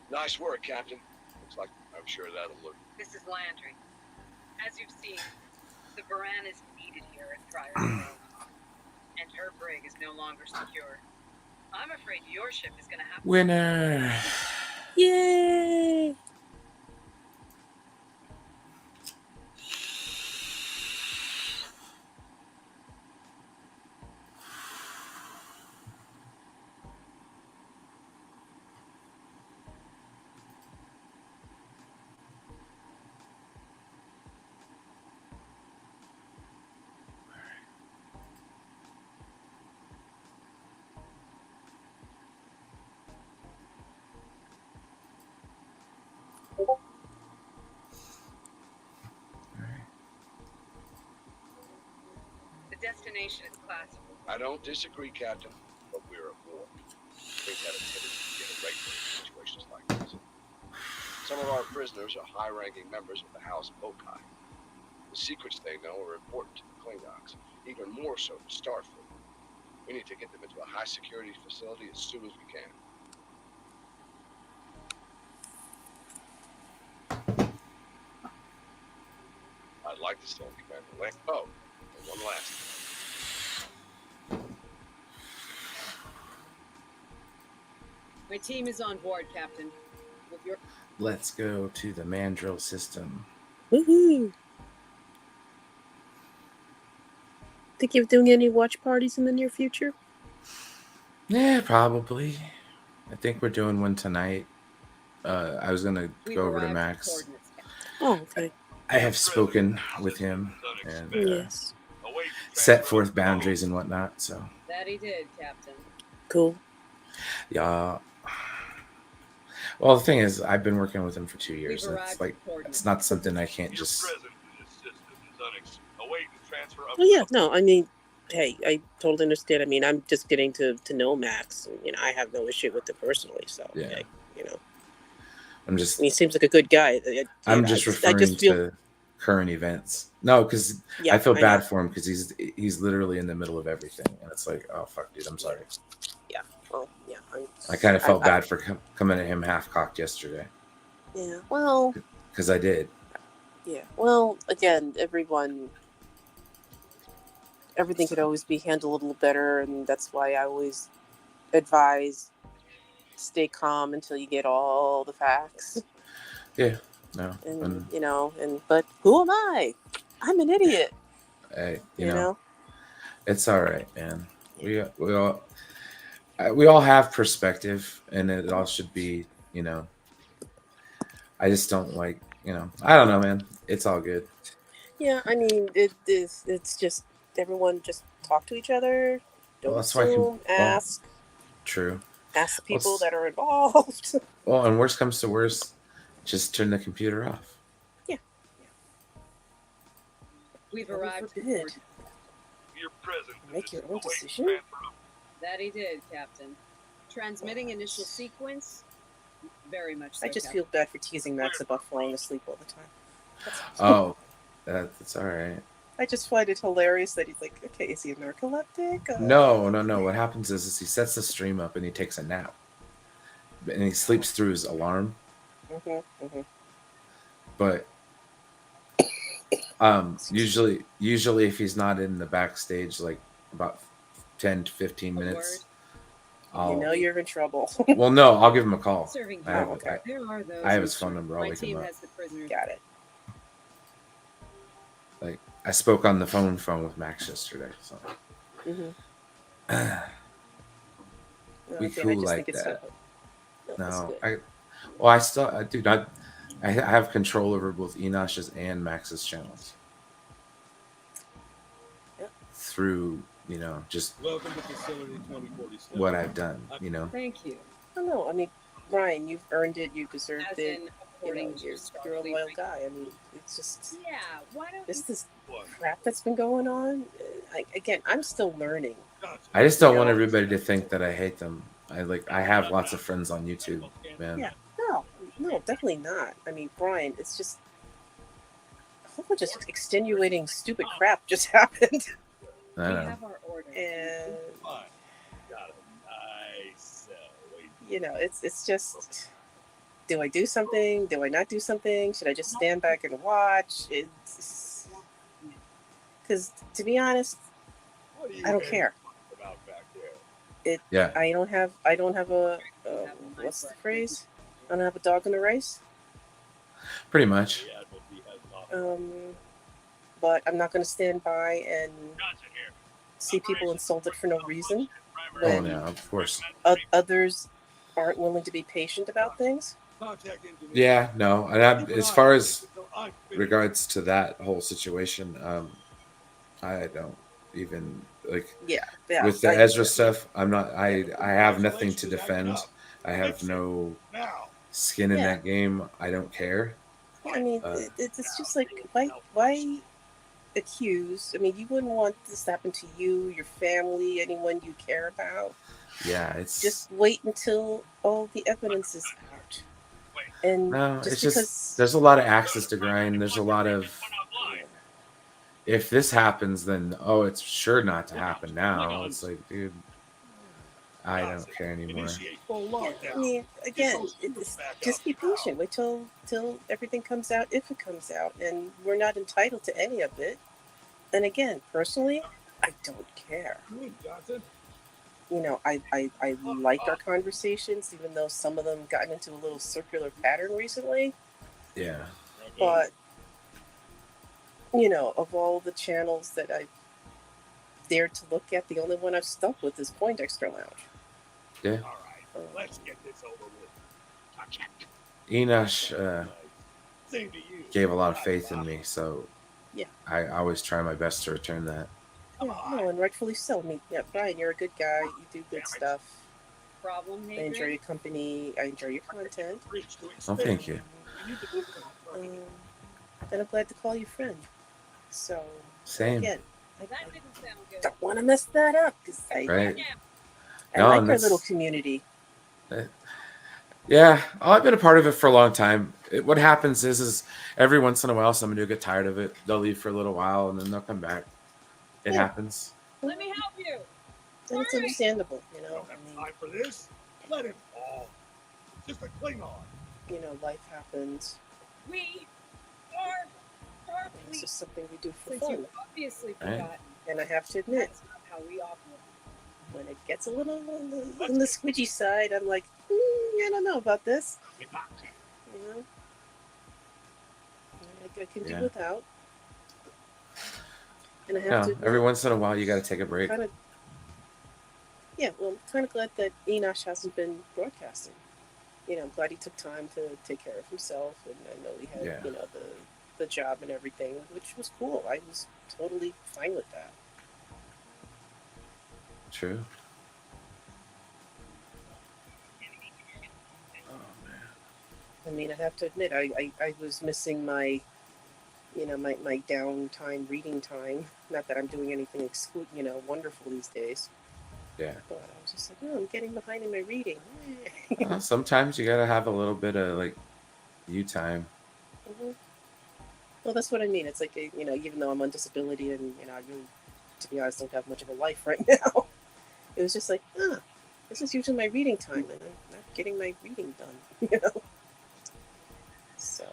Nice work, Captain. Looks like I'm sure that'll look. This is Landry. As you've seen, the Baran is needed here at Pryor Bay, and her brig is no longer secure. I'm afraid your ship is going to have to... Winner! Yay! The destination is classified. I don't disagree, Captain, but we're at war. Things have a tendency to get irregular in situations like this. Some of our prisoners are high-ranking members of the House Bokai. The secrets they know are important to the Klingons, even more so to Starfleet. We need to get them into a high-security facility as soon as we can. like to still command the link. Oh, and one last thing. My team is on board, Captain. With your Let's go to the Mandrill system. Woohoo! Think you're doing any watch parties in the near future? Yeah, probably. I think we're doing one tonight. I was gonna we've go over to arrived at Max. coordinates, Captain. Oh, okay. I have spoken with him and Yes. Await set transfer forth of boundaries and whatnot. So That he did, Captain. Cool. yeah. Well, the thing is, I've been working with him for 2 years. We've It's arrived like at coordinates. it's not something I can't Your just. presence in this system is awaiting transfer of Well, yeah, no, I mean, hey, I totally understand. I mean, I'm just getting to know Max. And, I have no issue with it personally. So, Yeah. hey, I'm just. I mean, he seems like a good guy. I'm just referring to current events. No, because Yeah, I feel I bad know. for him because he's literally in the middle of everything, and it's like, oh fuck, dude, I'm sorry. Well, yeah. I kind of felt bad for coming at him half cocked yesterday Yeah. Well, because I did. yeah. Well, again, everything could always be handled a little better, and that's why I always advise stay calm until you get all the facts. Yeah, no, And but who am I? I'm an idiot. hey, You know. it's all right, man. We all have perspective, and it all should be, I just don't like, I don't know, man. It's all good. Yeah, I mean, it's just everyone just talk to each other. Don't Well, that's why I can- assume. Ask True. the people s- that are involved. Well, and worst comes to worst, just turn the computer off. We've Heaven arrived at forbid. coordinates. your presence in Make this your own awaiting decision? transfer of That he did, Captain. Transmitting initial sequence. Very much so, I just Captain. feel bad for teasing Max about falling asleep all the time. That's all. Oh, that's all right. I just find it hilarious that he's like, okay, is he a narcoleptic? No. What happens is he sets the stream up and he takes a nap, and he sleeps through his alarm. Mm-hmm. But usually if he's not in the backstage, like about 10 to 15 minutes, You're in trouble. well, no, I'll give him a call. Serving I have, okay. There are those I have who his phone serve. number. I'll My wake him team up. has the prisoners. Got it. Like I spoke on the phone with Max yesterday, so Mm-hmm. We cool like that. No, I still, dude, I have control over both Enosh's and Max's channels. Yep. Through, just Welcome to facility 2047. what I've done, Thank you. I don't know. I mean, Ryan, you've earned it. You deserved As it. in, according to You're a Starfleet loyal guy. I mean, it's just Yeah, why don't this What? crap that's been going on. Again, I'm still learning. Gotcha. I just don't want everybody to think that I hate them. I have lots of friends on YouTube, man. Yeah. No, definitely not. I mean, Brian, it's just a whole bunch of extenuating, stupid crap just happened. I we know. have our orders? And Fine. Got a nice wait. it's just, do I do something? Do I not do something? Should I just stand back and watch? It's because, to be honest, What do you I don't guys care. talk about back there? Yeah. I don't have a what's the phrase? I don't have a dog in the race. Pretty much. The Admiralty has not But I'm not going to stand by and Johnson here. see people insulted for no reason. Oh When yeah, of course. others aren't willing to be patient about things. Contact engineer. Yeah, no. And as far as I'm finished. regards to that whole situation, I don't even like Yeah. with the Ezra stuff. I'm not. I have nothing to defend. I have no Now. skin in Yeah. that game. I don't care. I mean, it's just like why accuse? I mean, you wouldn't want this to happen to you, your family, anyone you care about. Yeah, it's Just wait until all the evidence is out. And no. just It's because just there's a lot of axes to grind. There's a lot of if this happens, then it's sure not to happen now. It's like, dude, I don't care anymore. Initiate full Yeah, lockdown. I mean, again, those troops it's back just up be now. patient. Wait till everything comes out, if it comes out, and we're not entitled to any of it. And again, personally, I don't care. Good, Johnson. You know, I like our conversations, even though some of them gotten into a little circular pattern recently. Yeah. But you know, of all the channels that I've dared to look at, the only one I've stuck with is Poindexter Lounge. Yeah. All right, let's get this over with. Enosh Same to you. gave a lot of faith in me, so Yeah. I always try my best to return that. Yeah, no, and rightfully so. I mean, yeah, Brian, you're a good guy. You do good stuff. Problem, I enjoy your company. I enjoy your content. Oh, thank you. And I'm glad to call you friend. So, Same. again, That didn't sound good. don't want to mess that up because Right. I No, like and our that's- little community. Yeah, I've been a part of it for a long time. What happens is every once in a while somebody will get tired of it. They'll leave for a little while and then they'll come back. It Yeah. happens. Let me help you. And it's understandable, you know. Don't have time for this. Let him fall. Just a Klingon. You know, life happens. We are It's just something we do for since fun. you obviously Right. forgotten. And I have to admit, That's not how we operate. when it gets a little on the squidgy side, I'm like, I don't know about this. You know, I can Yeah. do without. And I have No, to admit, every once in a while you got to take a break. kind of, yeah. Well, I'm kind of glad that Enosh hasn't been broadcasting. You know, I'm glad he took time to take care of himself, and I know he had, Yeah. you know, the job and everything, which was cool. I was totally fine with that. True. Oh man. I mean, I have to admit, I was missing my, you know, my downtime reading time. Not that I'm doing anything wonderful these days. Yeah. But I was just like, oh, I'm getting behind in my reading. Well, sometimes you got to have a little bit of like you time. Mhm. Well, that's what I mean. It's like, you know, even though I'm on disability and, you know, I really, to be honest, don't have much of a life right now. It was just like, this is usually my reading time, and I'm not getting my reading done, you know? So,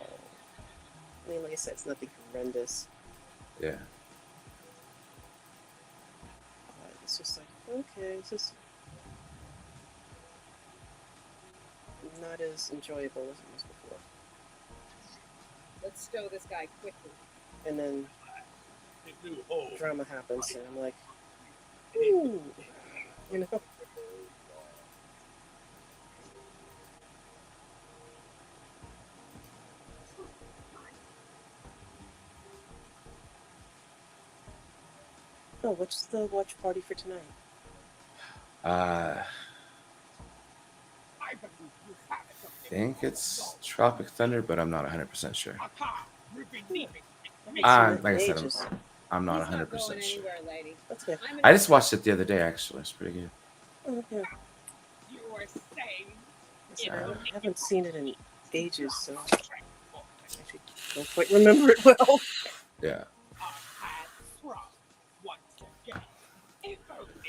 I mean, like I said, it's nothing horrendous. Yeah. It's just like, okay, it's just not as enjoyable as it was before. Let's stow this guy quickly. And then New hole. drama happens, and I'm like, ooh, you know? Oh, what's the watch party for tonight? I think it's Tropic Thunder, but I'm not 100% sure. Like I said, Ages. I'm not He's not 100% going sure. anywhere, lady. That's good. I'm I just watched it the other day, actually. It's pretty good. Oh, yeah. You are safe. Sorry, I haven't seen it in ages, so I actually don't quite remember it well. Yeah.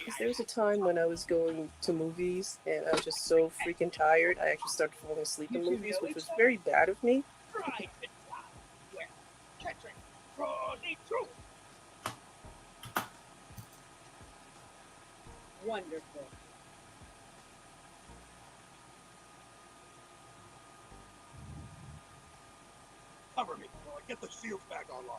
'Cause there was a time when I was going to movies and I was just so freaking tired, I actually started falling asleep in movies, which was very bad of me. Wonderful. Cover me while I get the shields back online.